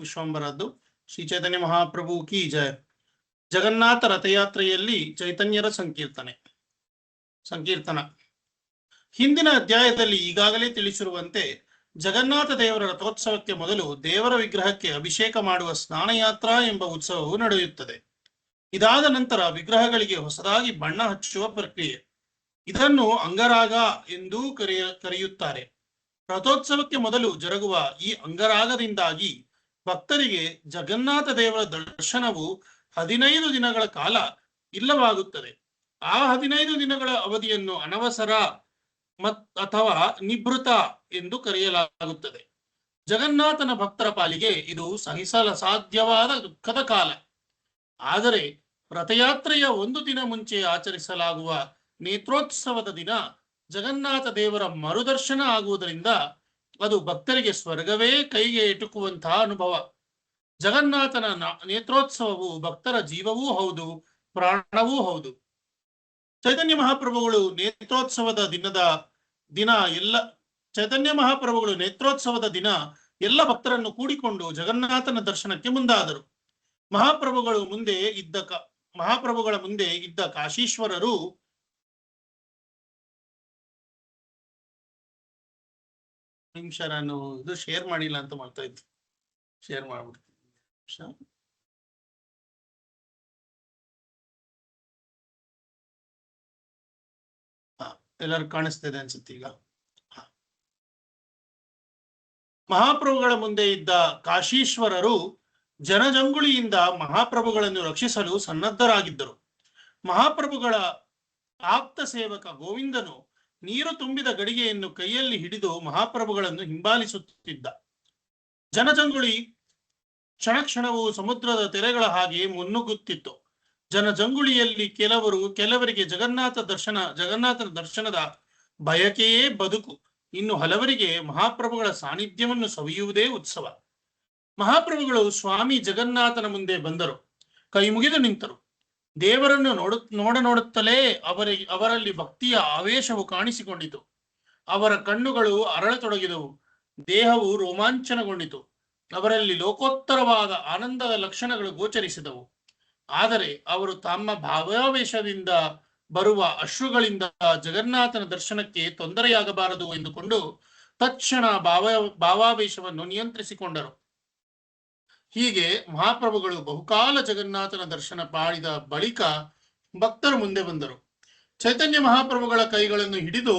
ವಿಶ್ವಂಬರದ್ದು ಶ್ರೀ ಚೈತನ್ಯ ಮಹಾಪ್ರಭು ಕಿ ಜಯ. ಜಗನ್ನಾಥ ರಥಯಾತ್ರೆಯಲ್ಲಿ ಚೈತನ್ಯರ ಸಂಕೀರ್ತನ. ಹಿಂದಿನ ಅಧ್ಯಾಯದಲ್ಲಿ ಈಗಾಗಲೇ ತಿಳಿಸಿರುವಂತೆ ಜಗನ್ನಾಥ ದೇವರ ರಥೋತ್ಸವಕ್ಕೆ ಮೊದಲು ದೇವರ ವಿಗ್ರಹಕ್ಕೆ ಅಭಿಷೇಕ ಮಾಡುವ ಸ್ನಾನಯಾತ್ರಾ ಎಂಬ ಉತ್ಸವವು ನಡೆಯುತ್ತದೆ. ಇದಾದ ನಂತರ ವಿಗ್ರಹಗಳಿಗೆ ಹೊಸದಾಗಿ ಬಣ್ಣ ಹಚ್ಚುವ ಪ್ರಕ್ರಿಯೆ, ಇದನ್ನು ಅಂಗರಾಗ ಎಂದೂ ಕರೆಯುತ್ತಾರೆ. ರಥೋತ್ಸವಕ್ಕೆ ಮೊದಲು ಜರುಗುವ ಈ ಅಂಗರಾಗದಿಂದಾಗಿ ಭಕ್ತರಿಗೆ ಜಗನ್ನಾಥ ದೇವರ ದರ್ಶನವು 15 ದಿನಗಳ ಕಾಲ ಇಲ್ಲವಾಗುತ್ತದೆ. ಆ 15 ದಿನಗಳ ಅವಧಿಯನ್ನು ಅನವಸರ ಅಥವಾ ನಿಭೃತ ಎಂದು ಕರೆಯಲಾಗುತ್ತದೆ. ಜಗನ್ನಾಥನ ಭಕ್ತರ ಪಾಲಿಗೆ ಇದು ಸಹಿಸಲಸಾಧ್ಯವಾದ ದುಃಖದ ಕಾಲ. ಆದರೆ ರಥಯಾತ್ರೆಯ 1 ದಿನ ಮುಂಚೆ ಆಚರಿಸಲಾಗುವ ನೇತ್ರೋತ್ಸವದ ದಿನ ಜಗನ್ನಾಥ ದೇವರ ಮರುದರ್ಶನ ಆಗುವುದರಿಂದ ಅದು ಭಕ್ತರಿಗೆ ಸ್ವರ್ಗವೇ ಕೈಗೆ ಎಟುಕುವಂತಹ ಅನುಭವ. ಜಗನ್ನಾಥನ ನೇತ್ರೋತ್ಸವವು ಭಕ್ತರ ಜೀವವೂ ಹೌದು, ಪ್ರಾಣವೂ ಹೌದು. ಚೈತನ್ಯ ಮಹಾಪ್ರಭುಗಳು ನೇತ್ರೋತ್ಸವದ ದಿನ ಎಲ್ಲ ಭಕ್ತರನ್ನು ಕೂಡಿಕೊಂಡು ಜಗನ್ನಾಥನ ದರ್ಶನಕ್ಕೆ ಮುಂದಾದರು. ಮಹಾಪ್ರಭುಗಳ ಮುಂದೆ ಇದ್ದ ಕಾಶೀಶ್ವರರು ನಿಮಿಷ, ನಾನು ಇದು ಶೇರ್ ಮಾಡಿಲ್ಲ ಅಂತ ಮಾಡ್ತಾ ಇದ್ದೆ, ಶೇರ್ ಮಾಡ್ಬಿಡ್ತೀನಿ. ಎಲ್ಲರೂ ಕಾಣಿಸ್ತಿದೆ ಅನ್ಸುತ್ತೆ ಈಗ. ಮಹಾಪ್ರಭುಗಳ ಮುಂದೆ ಇದ್ದ ಕಾಶೀಶ್ವರರು ಜನಜಂಗುಳಿಯಿಂದ ಮಹಾಪ್ರಭುಗಳನ್ನು ರಕ್ಷಿಸಲು ಸನ್ನದ್ಧರಾಗಿದ್ದರು. ಮಹಾಪ್ರಭುಗಳ ಆಪ್ತ ಸೇವಕ ಗೋವಿಂದನು ನೀರು ತುಂಬಿದ ಗಡಿಗೆಯನ್ನು ಕೈಯಲ್ಲಿ ಹಿಡಿದು ಮಹಾಪ್ರಭುಗಳನ್ನು ಹಿಂಬಾಲಿಸುತ್ತಿದ್ದ. ಜನಜಂಗುಳಿ ಕ್ಷಣಕ್ಷಣವೂ ಸಮುದ್ರದ ತೆರೆಗಳ ಹಾಗೆ ಮುನ್ನುಗ್ಗುತ್ತಿತ್ತು. ಜನಜಂಗುಳಿಯಲ್ಲಿ ಕೆಲವರಿಗೆ ಜಗನ್ನಾಥನ ದರ್ಶನದ ಬಯಕೆಯೇ ಬದುಕು, ಇನ್ನು ಹಲವರಿಗೆ ಮಹಾಪ್ರಭುಗಳ ಸಾನ್ನಿಧ್ಯವನ್ನು ಸವಿಯುವುದೇ ಉತ್ಸವ. ಮಹಾಪ್ರಭುಗಳು ಸ್ವಾಮಿ ಜಗನ್ನಾಥನ ಮುಂದೆ ಬಂದರು, ಕೈ ಮುಗಿದು ನಿಂತರು. ದೇವರನ್ನು ನೋಡುತ್ತಲೇ ಅವರಲ್ಲಿ ಭಕ್ತಿಯ ಆವೇಶವು ಕಾಣಿಸಿಕೊಂಡಿತು. ಅವರ ಕಣ್ಣುಗಳು ಅರಳತೊಡಗಿದವು, ದೇಹವು ರೋಮಾಂಚನಗೊಂಡಿತು. ಅವರಲ್ಲಿ ಲೋಕೋತ್ತರವಾದ ಆನಂದದ ಲಕ್ಷಣಗಳು ಗೋಚರಿಸಿದವು. ಆದರೆ ಅವರು ತಮ್ಮ ಭಾವಾವೇಶದಿಂದ ಬರುವ ಅಶ್ರುಗಳಿಂದ ಜಗನ್ನಾಥನ ದರ್ಶನಕ್ಕೆ ತೊಂದರೆಯಾಗಬಾರದು ಎಂದುಕೊಂಡು ತಕ್ಷಣ ಭಾವಾವೇಶವನ್ನು ನಿಯಂತ್ರಿಸಿಕೊಂಡರು. ಹೀಗೆ ಮಹಾಪ್ರಭುಗಳು ಬಹುಕಾಲ ಜಗನ್ನಾಥನ ದರ್ಶನ ಮಾಡಿದ ಬಳಿಕ ಭಕ್ತರ ಮುಂದೆ ಬಂದರು. ಚೈತನ್ಯ ಮಹಾಪ್ರಭುಗಳ ಕೈಗಳನ್ನು ಹಿಡಿದು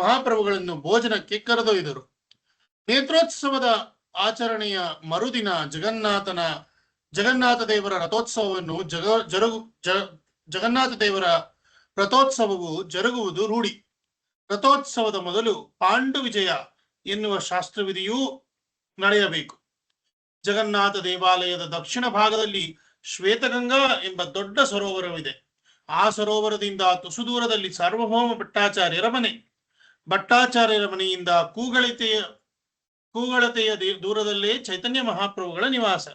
ಮಹಾಪ್ರಭುಗಳನ್ನು ಭೋಜನಕ್ಕೆ ಕರೆದೊಯ್ದರು. ನೇತ್ರೋತ್ಸವದ ಆಚರಣೆಯ ಮರುದಿನ ಜಗನ್ನಾಥ ದೇವರ ರಥೋತ್ಸವವು ಜರುಗುವುದು ರೂಢಿ. ರಥೋತ್ಸವದ ಮೊದಲು ಪಾಂಡು ವಿಜಯ ಎನ್ನುವ ಶಾಸ್ತ್ರವಿಧಿಯೂ ನಡೆಯಬೇಕು. ಜಗನ್ನಾಥ ದೇವಾಲಯದ ದಕ್ಷಿಣ ಭಾಗದಲ್ಲಿ ಶ್ವೇತಗಂಗಾ ಎಂಬ ದೊಡ್ಡ ಸರೋವರವಿದೆ. ಆ ಸರೋವರದಿಂದ ತುಸು ದೂರದಲ್ಲಿ ಸಾರ್ವಭೌಮ ಭಟ್ಟಾಚಾರ್ಯರ ಮನೆಯಿಂದ ಕೂಗಳತೆಯ ದೂರದಲ್ಲೇ ಚೈತನ್ಯ ಮಹಾಪ್ರಭುಗಳ ನಿವಾಸ.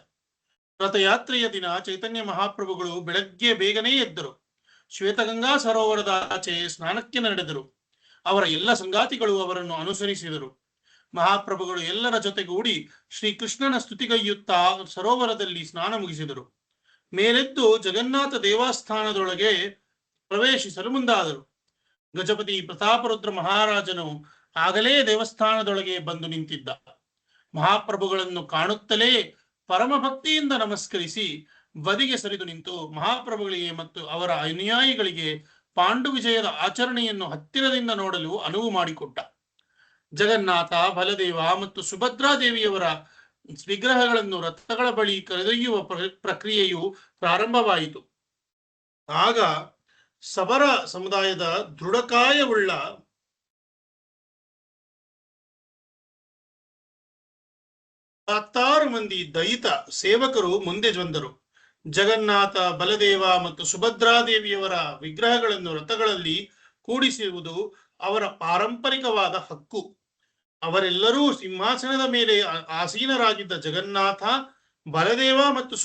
ರಥಯಾತ್ರೆಯ ದಿನ ಚೈತನ್ಯ ಮಹಾಪ್ರಭುಗಳು ಬೆಳಗ್ಗೆ ಬೇಗನೆ ಎದ್ದರು. ಶ್ವೇತಗಂಗಾ ಸರೋವರದ ಆಚೆ ಸ್ನಾನಕ್ಕೆ ನಡೆದರು. ಅವರ ಎಲ್ಲ ಸಂಗಾತಿಗಳು ಅವರನ್ನು ಅನುಸರಿಸಿದರು. ಮಹಾಪ್ರಭುಗಳು ಎಲ್ಲರ ಜೊತೆಗೂಡಿ ಶ್ರೀಕೃಷ್ಣನ ಸ್ತುತಿಗೈಯುತ್ತಾ ಸರೋವರದಲ್ಲಿ ಸ್ನಾನ ಮುಗಿಸಿದರು. ಮೇಲೆದ್ದು ಜಗನ್ನಾಥ ದೇವಸ್ಥಾನದೊಳಗೆ ಪ್ರವೇಶಿಸಲು ಮುಂದಾದರು. ಗಜಪತಿ ಪ್ರತಾಪರುದ್ರ ಮಹಾರಾಜನು ಆಗಲೇ ದೇವಸ್ಥಾನದೊಳಗೆ ಬಂದು ನಿಂತಿದ್ದ. ಮಹಾಪ್ರಭುಗಳನ್ನು ಕಾಣುತ್ತಲೇ ಪರಮಭಕ್ತಿಯಿಂದ ನಮಸ್ಕರಿಸಿ ಬದಿಗೆ ಸರಿದು ನಿಂತು ಮಹಾಪ್ರಭುಗಳಿಗೆ ಮತ್ತು ಅವರ ಅನುಯಾಯಿಗಳಿಗೆ ಪಾಂಡು ವಿಜಯದ ಆಚರಣೆಯನ್ನು ಹತ್ತಿರದಿಂದ ನೋಡಲು ಅನುವು ಮಾಡಿಕೊಟ್ಟ. ಜಗನ್ನಾಥ, ಬಲದೇವ ಮತ್ತು ಸುಭದ್ರಾದೇವಿಯವರ ವಿಗ್ರಹಗಳನ್ನು ರಥಗಳ ಬಳಿ ಕರೆದೊಯ್ಯುವ ಪ್ರಕ್ರಿಯೆಯು ಪ್ರಾರಂಭವಾಯಿತು. ಆಗ ಸಬರ ಸಮುದಾಯದ ದೃಢಕಾಯವುಳ್ಳ 16 ಮಂದಿ ದಯಿತ ಸೇವಕರು ಮುಂದೆ ಬಂದರು. ಜಗನ್ನಾಥ, ಬಲದೇವ ಮತ್ತು ಸುಭದ್ರಾದೇವಿಯವರ ವಿಗ್ರಹಗಳನ್ನು ರಥಗಳಲ್ಲಿ ಕೂಡಿಸುವುದು ಅವರ ಪಾರಂಪರಿಕವಾದ ಹಕ್ಕು. ಅವರೆಲ್ಲರೂ ಸಿಂಹಾಸನದ ಮೇಲೆ ಆಸೀನರಾಗಿದ್ದ ಜಗನ್ನಾಥ, ಬಲದೇವ ಮತ್ತು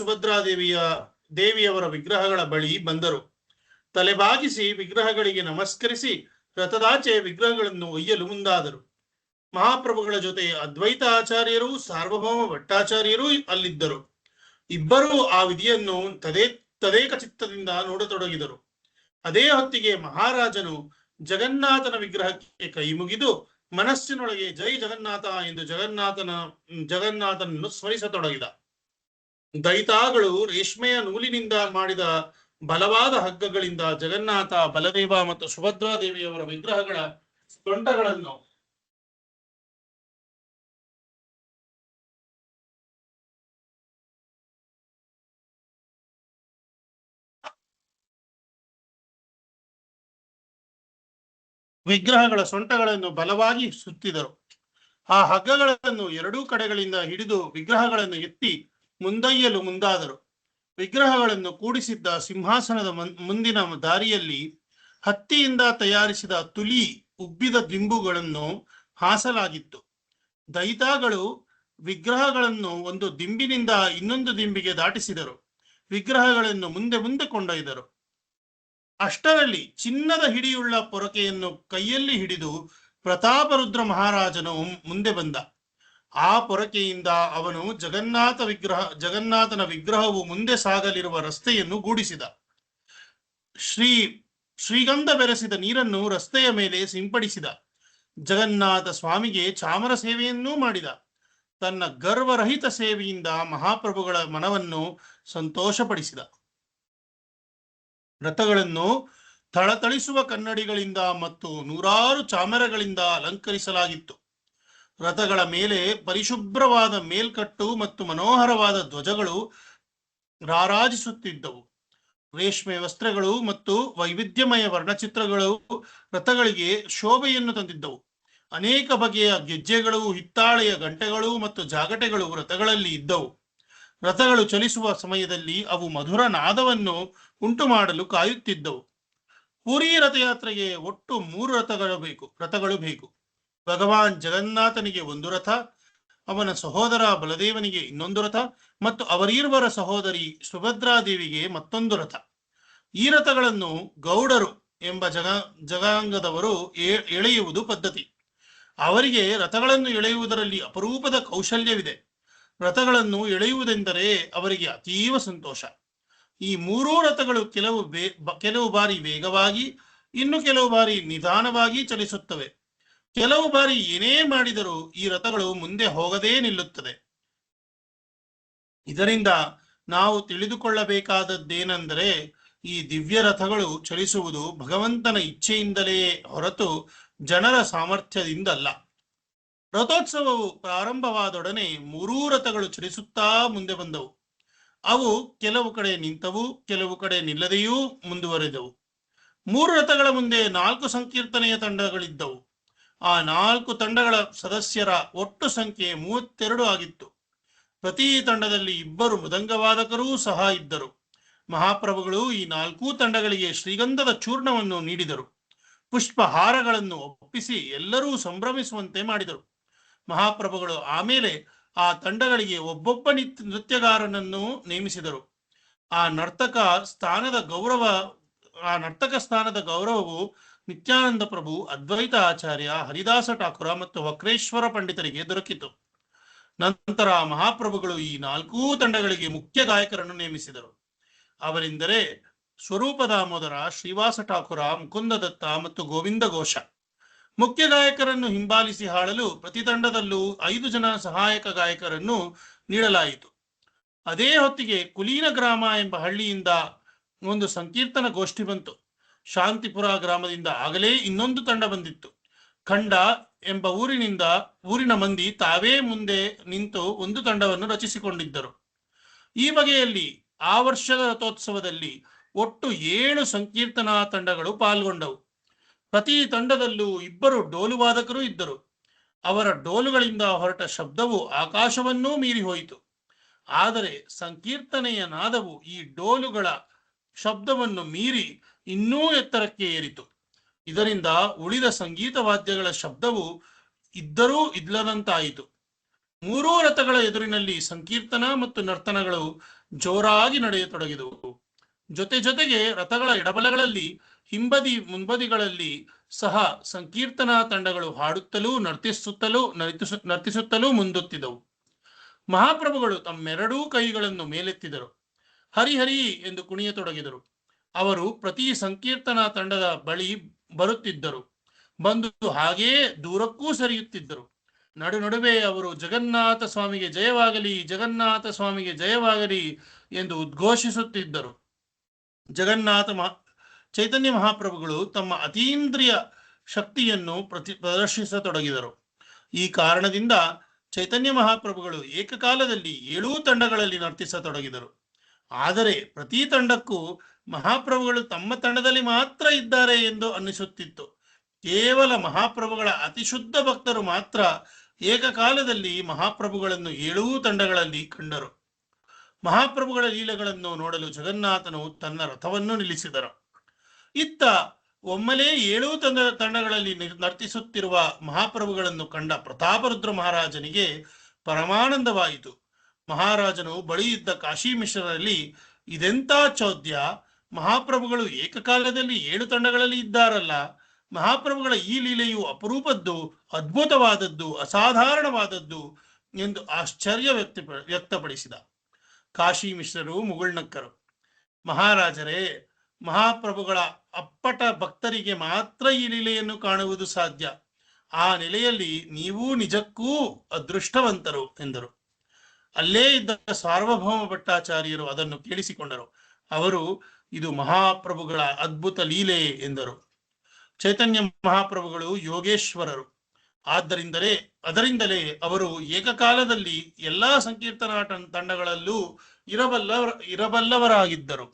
ದೇವಿಯವರ ವಿಗ್ರಹಗಳ ಬಳಿ ಬಂದರು. ತಲೆಬಾಗಿಸಿ ವಿಗ್ರಹಗಳಿಗೆ ನಮಸ್ಕರಿಸಿ ರಥದಾಚೆ ವಿಗ್ರಹಗಳನ್ನು ಒಯ್ಯಲು ಮುಂದಾದರು. ಮಹಾಪ್ರಭುಗಳ ಜೊತೆ ಅದ್ವೈತ ಆಚಾರ್ಯರು ಸಾರ್ವಭೌಮ ಭಟ್ಟಾಚಾರ್ಯರು ಅಲ್ಲಿದ್ದರು. ಇಬ್ಬರೂ ಆ ವಿಧಿಯನ್ನು ತದೇಕ ಚಿತ್ತದಿಂದ ನೋಡತೊಡಗಿದರು. ಅದೇ ಹೊತ್ತಿಗೆ ಮಹಾರಾಜನು ಜಗನ್ನಾಥನ ವಿಗ್ರಹಕ್ಕೆ ಕೈ ಮುಗಿದು ಮನಸ್ಸಿನೊಳಗೆ ಜೈ ಜಗನ್ನಾಥ ಎಂದು ಜಗನ್ನಾಥನನ್ನು ಸ್ಮರಿಸತೊಡಗಿದ. ದೈತಾಗಳು ರೇಷ್ಮೆಯ ನೂಲಿನಿಂದ ಮಾಡಿದ ಬಲವಾದ ಹಗ್ಗಗಳಿಂದ ಜಗನ್ನಾಥ, ಬಲದೇವ ಮತ್ತು ಸುಭದ್ರಾದೇವಿಯವರ ವಿಗ್ರಹಗಳ ಸೊಂಟಗಳನ್ನು ಬಲವಾಗಿ ಸುತ್ತಿದರು. ಆ ಹಗ್ಗಗಳನ್ನು ಎರಡೂ ಕಡೆಗಳಿಂದ ಹಿಡಿದು ವಿಗ್ರಹಗಳನ್ನು ಎತ್ತಿ ಮುಂದೊಯ್ಯಲು ಮುಂದಾದರು. ವಿಗ್ರಹಗಳನ್ನು ಕೂಡಿಸಿದ್ದ ಸಿಂಹಾಸನದ ಮುಂದಿನ ದಾರಿಯಲ್ಲಿ ಹತ್ತಿಯಿಂದ ತಯಾರಿಸಿದ ತುಲಿ ಉಬ್ಬಿದ ದಿಂಬುಗಳನ್ನು ಹಾಸಲಾಗಿತ್ತು. ದೈತಾಗಳು ವಿಗ್ರಹಗಳನ್ನು ಒಂದು ದಿಂಬಿನಿಂದ ಇನ್ನೊಂದು ದಿಂಬಿಗೆ ದಾಟಿಸಿದರು. ವಿಗ್ರಹಗಳನ್ನು ಮುಂದೆ ಮುಂದೆ ಕೊಂಡೊಯ್ದರು. ಅಷ್ಟರಲ್ಲಿ ಚಿನ್ನದ ಹಿಡಿಯುಳ್ಳ ಪೊರಕೆಯನ್ನು ಕೈಯಲ್ಲಿ ಹಿಡಿದು ಪ್ರತಾಪರುದ್ರ ಮಹಾರಾಜನು ಮುಂದೆ ಬಂದ. ಆ ಪೊರಕೆಯಿಂದ ಅವನು ಜಗನ್ನಾಥನ ವಿಗ್ರಹವು ಮುಂದೆ ಸಾಗಲಿರುವ ರಸ್ತೆಯನ್ನು ಗೂಡಿಸಿದ. ಶ್ರೀಗಂಧ ಬೆರೆಸಿದ ನೀರನ್ನು ರಸ್ತೆಯ ಮೇಲೆ ಸಿಂಪಡಿಸಿದ. ಜಗನ್ನಾಥ ಸ್ವಾಮಿಗೆ ಚಾಮರ ಸೇವೆಯನ್ನೂ ಮಾಡಿದ. ತನ್ನ ಗರ್ವರಹಿತ ಸೇವೆಯಿಂದ ಮಹಾಪ್ರಭುಗಳ ಮನವನ್ನು ಸಂತೋಷಪಡಿಸಿದ. ರಥಗಳನ್ನು ಥಳಥಳಿಸುವ ಕನ್ನಡಿಗಳಿಂದ ಮತ್ತು ನೂರಾರು ಚಾಮರಗಳಿಂದ ಅಲಂಕರಿಸಲಾಗಿತ್ತು. ರಥಗಳ ಮೇಲೆ ಪರಿಶುಭ್ರವಾದ ಮೇಲ್ಕಟ್ಟು ಮತ್ತು ಮನೋಹರವಾದ ಧ್ವಜಗಳು ರಾರಾಜಿಸುತ್ತಿದ್ದವು. ರೇಷ್ಮೆ ವಸ್ತ್ರಗಳು ಮತ್ತು ವೈವಿಧ್ಯಮಯ ವರ್ಣಚಿತ್ರಗಳು ರಥಗಳಿಗೆ ಶೋಭೆಯನ್ನು ತಂದಿದ್ದವು. ಅನೇಕ ಬಗೆಯ ಗೆಜ್ಜೆಗಳು, ಹಿತ್ತಾಳೆಯ ಗಂಟೆಗಳು ಮತ್ತು ಜಾಗಟೆಗಳು ರಥಗಳಲ್ಲಿ ಇದ್ದವು. ರಥಗಳು ಚಲಿಸುವ ಸಮಯದಲ್ಲಿ ಅವು ಮಧುರ ನಾದವನ್ನು ಉಂಟು ಮಾಡಲು ಕಾಯುತ್ತಿದ್ದವು. ಪುರಿ ರಥಯಾತ್ರೆಗೆ ಒಟ್ಟು 3 ರಥಗಳು ಬೇಕು. ಭಗವಾನ್ ಜಗನ್ನಾಥನಿಗೆ ಒಂದು ರಥ, ಅವನ ಸಹೋದರ ಬಲದೇವನಿಗೆ ಇನ್ನೊಂದು ರಥ ಮತ್ತು ಅವರೀರ್ವರ ಸಹೋದರಿ ಸುಭದ್ರಾದೇವಿಗೆ ಮತ್ತೊಂದು ರಥ. ಈ ರಥಗಳನ್ನು ಗೌಡರು ಎಂಬ ಜನಾಂಗದವರು ಎಳೆಯುವುದು ಪದ್ಧತಿ. ಅವರಿಗೆ ರಥಗಳನ್ನು ಎಳೆಯುವುದರಲ್ಲಿ ಅಪರೂಪದ ಕೌಶಲ್ಯವಿದೆ. ರಥಗಳನ್ನು ಎಳೆಯುವುದೆಂದರೆ ಅವರಿಗೆ ಅತೀವ ಸಂತೋಷ. ಈ 3 ರಥಗಳು ಕೆಲವು ಬಾರಿ ವೇಗವಾಗಿ, ಇನ್ನು ಕೆಲವು ಬಾರಿ ನಿಧಾನವಾಗಿ ಚಲಿಸುತ್ತವೆ. ಕೆಲವು ಬಾರಿ ಏನೇ ಮಾಡಿದರೂ ಈ ರಥಗಳು ಮುಂದೆ ಹೋಗದೇ ನಿಲ್ಲುತ್ತದೆ. ಇದರಿಂದ ನಾವು ತಿಳಿದುಕೊಳ್ಳಬೇಕಾದದ್ದೇನೆಂದರೆ, ಈ ದಿವ್ಯ ರಥಗಳು ಚಲಿಸುವುದು ಭಗವಂತನ ಇಚ್ಛೆಯಿಂದಲೇ ಹೊರತು ಜನರ ಸಾಮರ್ಥ್ಯದಿಂದಲ್ಲ. ರಥೋತ್ಸವವು ಪ್ರಾರಂಭವಾದೊಡನೆ 3 ರಥಗಳು ಚಲಿಸುತ್ತಾ ಮುಂದೆ ಬಂದವು. ಅವು ಕೆಲವು ಕಡೆ ನಿಂತವು, ಕೆಲವು ಕಡೆ ನಿಲ್ಲದೆಯೂ ಮುಂದುವರೆದವು. 3 ರಥಗಳ ಮುಂದೆ 4 ಸಂಕೀರ್ತನೆಯ ತಂಡಗಳಿದ್ದವು. ಆ 4 ತಂಡಗಳ ಸದಸ್ಯರ ಒಟ್ಟು ಸಂಖ್ಯೆ 32 ಆಗಿತ್ತು. ಪ್ರತಿ ತಂಡದಲ್ಲಿ 2 ಮೃದಂಗವಾದಕರೂ ಸಹ ಇದ್ದರು. ಮಹಾಪ್ರಭುಗಳು ಈ 4 ತಂಡಗಳಿಗೆ ಶ್ರೀಗಂಧದ ಚೂರ್ಣವನ್ನು ನೀಡಿದರು. ಪುಷ್ಪಹಾರಗಳನ್ನು ಒಪ್ಪಿಸಿ ಎಲ್ಲರೂ ಸಂಭ್ರಮಿಸುವಂತೆ ಮಾಡಿದರು. ಮಹಾಪ್ರಭುಗಳು ಆಮೇಲೆ ಆ ತಂಡಗಳಿಗೆ ಒಬ್ಬೊಬ್ಬ ನೃತ್ಯಗಾರನನ್ನು ನೇಮಿಸಿದರು. ಆ ನರ್ತಕ ಸ್ಥಾನದ ಗೌರವವು ನಿತ್ಯಾನಂದ ಪ್ರಭು, ಅದ್ವೈತ ಆಚಾರ್ಯ, ಹರಿದಾಸ ಠಾಕುರ ಮತ್ತು ವಕ್ರೇಶ್ವರ ಪಂಡಿತರಿಗೆ ದೊರಕಿತು. ನಂತರ ಮಹಾಪ್ರಭುಗಳು ಈ 4 ತಂಡಗಳಿಗೆ ಮುಖ್ಯ ಗಾಯಕರನ್ನು ನೇಮಿಸಿದರು. ಅವರೆಂದರೆ ಸ್ವರೂಪ ದಾಮೋದರ, ಶ್ರೀವಾಸ ಠಾಕುರ, ಮುಕುಂದದತ್ತ ಮತ್ತು ಗೋವಿಂದ ಘೋಷ. ಮುಖ್ಯ ಗಾಯಕರನ್ನು ಹಿಂಬಾಲಿಸಿ ಹಾಡಲು ಪ್ರತಿ ತಂಡದಲ್ಲೂ 5 ಜನ ಸಹಾಯಕ ಗಾಯಕರನ್ನು ನೀಡಲಾಯಿತು. ಅದೇ ಹೊತ್ತಿಗೆ ಕುಲೀನ ಗ್ರಾಮ ಎಂಬ ಹಳ್ಳಿಯಿಂದ ಒಂದು ಸಂಕೀರ್ತನ ಗೋಷ್ಠಿ ಬಂತು. ಶಾಂತಿಪುರ ಗ್ರಾಮದಿಂದ ಆಗಲೇ ಇನ್ನೊಂದು ತಂಡ ಬಂದಿತ್ತು. ಖಂಡ ಎಂಬ ಊರಿನ ಮಂದಿ ತಾವೇ ಮುಂದೆ ನಿಂತು ಒಂದು ತಂಡವನ್ನು ರಚಿಸಿಕೊಂಡಿದ್ದರು. ಈ ಬಗೆಯಲ್ಲಿ ಆ ವರ್ಷದ ರಥೋತ್ಸವದಲ್ಲಿ ಒಟ್ಟು 7 ಸಂಕೀರ್ತನಾ ತಂಡಗಳು ಪಾಲ್ಗೊಂಡವು. ಪ್ರತಿ ತಂಡದಲ್ಲೂ 2 ಡೋಲುವಾದಕರು ಇದ್ದರು. ಅವರ ಡೋಲುಗಳಿಂದ ಹೊರಟ ಶಬ್ದವು ಆಕಾಶವನ್ನೂ ಮೀರಿ ಹೋಯಿತು. ಆದರೆ ಸಂಕೀರ್ತನೆಯ ನಾದವು ಈ ಡೋಲುಗಳ ಶಬ್ದವನ್ನು ಮೀರಿ ಇನ್ನೂ ಎತ್ತರಕ್ಕೆ ಏರಿತು. ಇದರಿಂದ ಉಳಿದ ಸಂಗೀತ ವಾದ್ಯಗಳ ಶಬ್ದವು ಇದ್ದರೂ ಇಲ್ಲದಂತಾಯಿತು. 3 ರಥಗಳ ಎದುರಿನಲ್ಲಿ ಸಂಕೀರ್ತನ ಮತ್ತು ನರ್ತನಗಳು ಜೋರಾಗಿ ನಡೆಯತೊಡಗಿದವು. ಜೊತೆಗೆ ರಥಗಳ ಎಡಬಲಗಳಲ್ಲಿ, ಹಿಂಬದಿ ಮುಂಬದಿಗಳಲ್ಲಿ ಸಹ ಸಂಕೀರ್ತನಾ ತಂಡಗಳು ಹಾಡುತ್ತಲೂ ನರ್ತಿಸುತ್ತಲೂ ಮುಂದುತ್ತಿದ್ದವು. ಮಹಾಪ್ರಭುಗಳು ತಮ್ಮೆರಡೂ ಕೈಗಳನ್ನು ಮೇಲೆತ್ತಿದರು. ಹರಿಹರಿ ಎಂದು ಕುಣಿಯತೊಡಗಿದರು. ಅವರು ಪ್ರತಿ ಸಂಕೀರ್ತನಾ ತಂಡದ ಬಳಿ ಬರುತ್ತಿದ್ದರು. ಬಂದು ಹಾಗೇ ದೂರಕ್ಕೂ ಸರಿಯುತ್ತಿದ್ದರು. ನಡುವೆ ಅವರು ಜಗನ್ನಾಥ ಸ್ವಾಮಿಗೆ ಜಯವಾಗಲಿ, ಜಗನ್ನಾಥ ಸ್ವಾಮಿಗೆ ಜಯವಾಗಲಿ ಎಂದು ಉದ್ಘೋಷಿಸುತ್ತಿದ್ದರು. ಚೈತನ್ಯ ಮಹಾಪ್ರಭುಗಳು ತಮ್ಮ ಅತೀಂದ್ರಿಯ ಶಕ್ತಿಯನ್ನು ಪ್ರದರ್ಶಿಸತೊಡಗಿದರು. ಈ ಕಾರಣದಿಂದ ಚೈತನ್ಯ ಮಹಾಪ್ರಭುಗಳು ಏಕಕಾಲದಲ್ಲಿ 7 ತಂಡಗಳಲ್ಲಿ ನರ್ತಿಸತೊಡಗಿದರು. ಆದರೆ ಪ್ರತಿ ತಂಡಕ್ಕೂ ಮಹಾಪ್ರಭುಗಳು ತಮ್ಮ ತಂಡದಲ್ಲಿ ಮಾತ್ರ ಇದ್ದಾರೆ ಎಂದು ಅನ್ನಿಸುತ್ತಿತ್ತು. ಕೇವಲ ಮಹಾಪ್ರಭುಗಳ ಅತಿಶುದ್ಧ ಭಕ್ತರು ಮಾತ್ರ ಏಕಕಾಲದಲ್ಲಿ ಮಹಾಪ್ರಭುಗಳನ್ನು 7 ತಂಡಗಳಲ್ಲಿ ಕಂಡರು. ಮಹಾಪ್ರಭುಗಳ ಲೀಲೆಗಳನ್ನು ನೋಡಲು ಜಗನ್ನಾಥನು ತನ್ನ ರಥವನ್ನು ನಿಲ್ಲಿಸಿದರು. ಇತ್ತ ಒಮ್ಮೆಲೇ 7 ತಂಡಗಳಲ್ಲಿ ನರ್ತಿಸುತ್ತಿರುವ ಮಹಾಪ್ರಭುಗಳನ್ನು ಕಂಡ ಪ್ರತಾಪರುದ್ರ ಮಹಾರಾಜನಿಗೆ ಪರಮಾನಂದವಾಯಿತು. ಮಹಾರಾಜನು ಬಳಿ ಇದ್ದ ಕಾಶಿ ಮಿಶ್ರರಲ್ಲಿ, ಇದೆಂಥ ಚೌದ್ಯ, ಮಹಾಪ್ರಭುಗಳು ಏಕಕಾಲದಲ್ಲಿ 7 ತಂಡಗಳಲ್ಲಿ ಇದ್ದಾರಲ್ಲ, ಮಹಾಪ್ರಭುಗಳ ಈ ಲೀಲೆಯು ಅಪರೂಪದ್ದು, ಅದ್ಭುತವಾದದ್ದು, ಅಸಾಧಾರಣವಾದದ್ದು ಎಂದು ಆಶ್ಚರ್ಯ ವ್ಯಕ್ತಪಡಿಸಿದ. ಕಾಶಿ ಮಿಶ್ರರು ಮುಗುಳ್ನಕ್ಕರು. ಮಹಾರಾಜರೇ, ಮಹಾಪ್ರಭುಗಳ ಅಪ್ಪಟ ಭಕ್ತರಿಗೆ ಮಾತ್ರ ಈ ಲೀಲೆಯನ್ನು ಕಾಣುವುದು ಸಾಧ್ಯ. ಆ ನೆಲೆಯಲ್ಲಿ ನೀವು ನಿಜಕ್ಕೂ ಅದೃಷ್ಟವಂತರು ಎಂದರು. ಅಲ್ಲೇ ಇದ್ದ ಸಾರ್ವಭೌಮ ಭಟ್ಟಾಚಾರ್ಯರು ಅದನ್ನು ಕೇಳಿಸಿಕೊಂಡರು. ಅವರು, ಇದು ಮಹಾಪ್ರಭುಗಳ ಅದ್ಭುತ ಲೀಲೆ ಎಂದರು. ಚೈತನ್ಯ ಮಹಾಪ್ರಭುಗಳು ಯೋಗೇಶ್ವರರು. ಅದರಿಂದಲೇ ಅವರು ಏಕಕಾಲದಲ್ಲಿ ಎಲ್ಲಾ ಸಂಕೀರ್ತನಾ ತಂಡಗಳಲ್ಲೂ ಇರಬಲ್ಲವರಾಗಿದ್ದರು.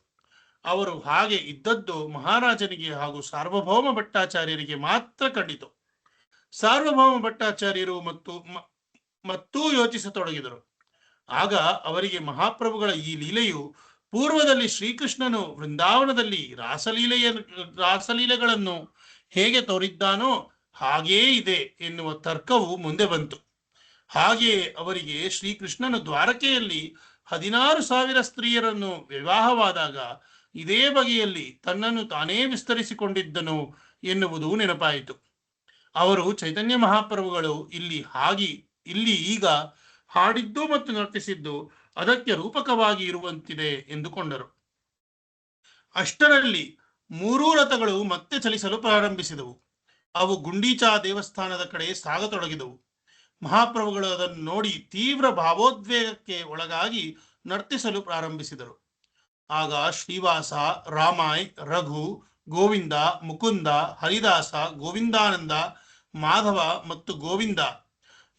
ಅವರು ಹಾಗೆ ಇದ್ದದ್ದು ಮಹಾರಾಜನಿಗೆ ಹಾಗೂ ಸಾರ್ವಭೌಮ ಭಟ್ಟಾಚಾರ್ಯರಿಗೆ ಮಾತ್ರ ಕಂಡಿತು. ಸಾರ್ವಭೌಮ ಭಟ್ಟಾಚಾರ್ಯರು ಮತ್ತೂ ಯೋಚಿಸತೊಡಗಿದರು. ಆಗ ಅವರಿಗೆ ಮಹಾಪ್ರಭುಗಳ ಈ ಲೀಲೆಯು ಪೂರ್ವದಲ್ಲಿ ಶ್ರೀಕೃಷ್ಣನು ವೃಂದಾವನದಲ್ಲಿ ರಾಸಲೀಲೆಗಳನ್ನು ಹೇಗೆ ತೋರಿದ್ದಾನೋ ಹಾಗೇ ಇದೆ ಎನ್ನುವ ತರ್ಕವು ಮುಂದೆ ಬಂತು. ಹಾಗೆಯೇ ಅವರಿಗೆ ಶ್ರೀಕೃಷ್ಣನು ದ್ವಾರಕೆಯಲ್ಲಿ 16,000 ಸ್ತ್ರೀಯರನ್ನು ವಿವಾಹವಾದಾಗ ಇದೇ ಬಗೆಯಲ್ಲಿ ತನ್ನನ್ನು ತಾನೇ ವಿಸ್ತರಿಸಿಕೊಂಡಿದ್ದನು ಎನ್ನುವುದು ನೆನಪಾಯಿತು. ಅವರು ಚೈತನ್ಯ ಮಹಾಪ್ರಭುಗಳು ಇಲ್ಲಿ ಈಗ ಹಾಡಿದ್ದು ಮತ್ತು ನರ್ತಿಸಿದ್ದು ಅದಕ್ಕೆ ರೂಪಕವಾಗಿ ಇರುವಂತಿದೆ ಎಂದುಕೊಂಡರು. ಅಷ್ಟರಲ್ಲಿ 3 ರಥಗಳು ಮತ್ತೆ ಚಲಿಸಲು ಪ್ರಾರಂಭಿಸಿದವು. ಅವು ಗುಂಡೀಚಾ ದೇವಸ್ಥಾನದ ಕಡೆ ಸಾಗತೊಡಗಿದವು. ಮಹಾಪ್ರಭುಗಳು ಅದನ್ನು ನೋಡಿ ತೀವ್ರ ಭಾವೋದ್ವೇಗಕ್ಕೆ ಒಳಗಾಗಿ ನರ್ತಿಸಲು ಪ್ರಾರಂಭಿಸಿದರು. ಆಗ ಶ್ರೀವಾಸ, ರಾಮಾಯ್, ರಘು, ಗೋವಿಂದ, ಮುಕುಂದ, ಹರಿದಾಸ, ಗೋವಿಂದಾನಂದ, ಮಾಧವ ಮತ್ತು ಗೋವಿಂದ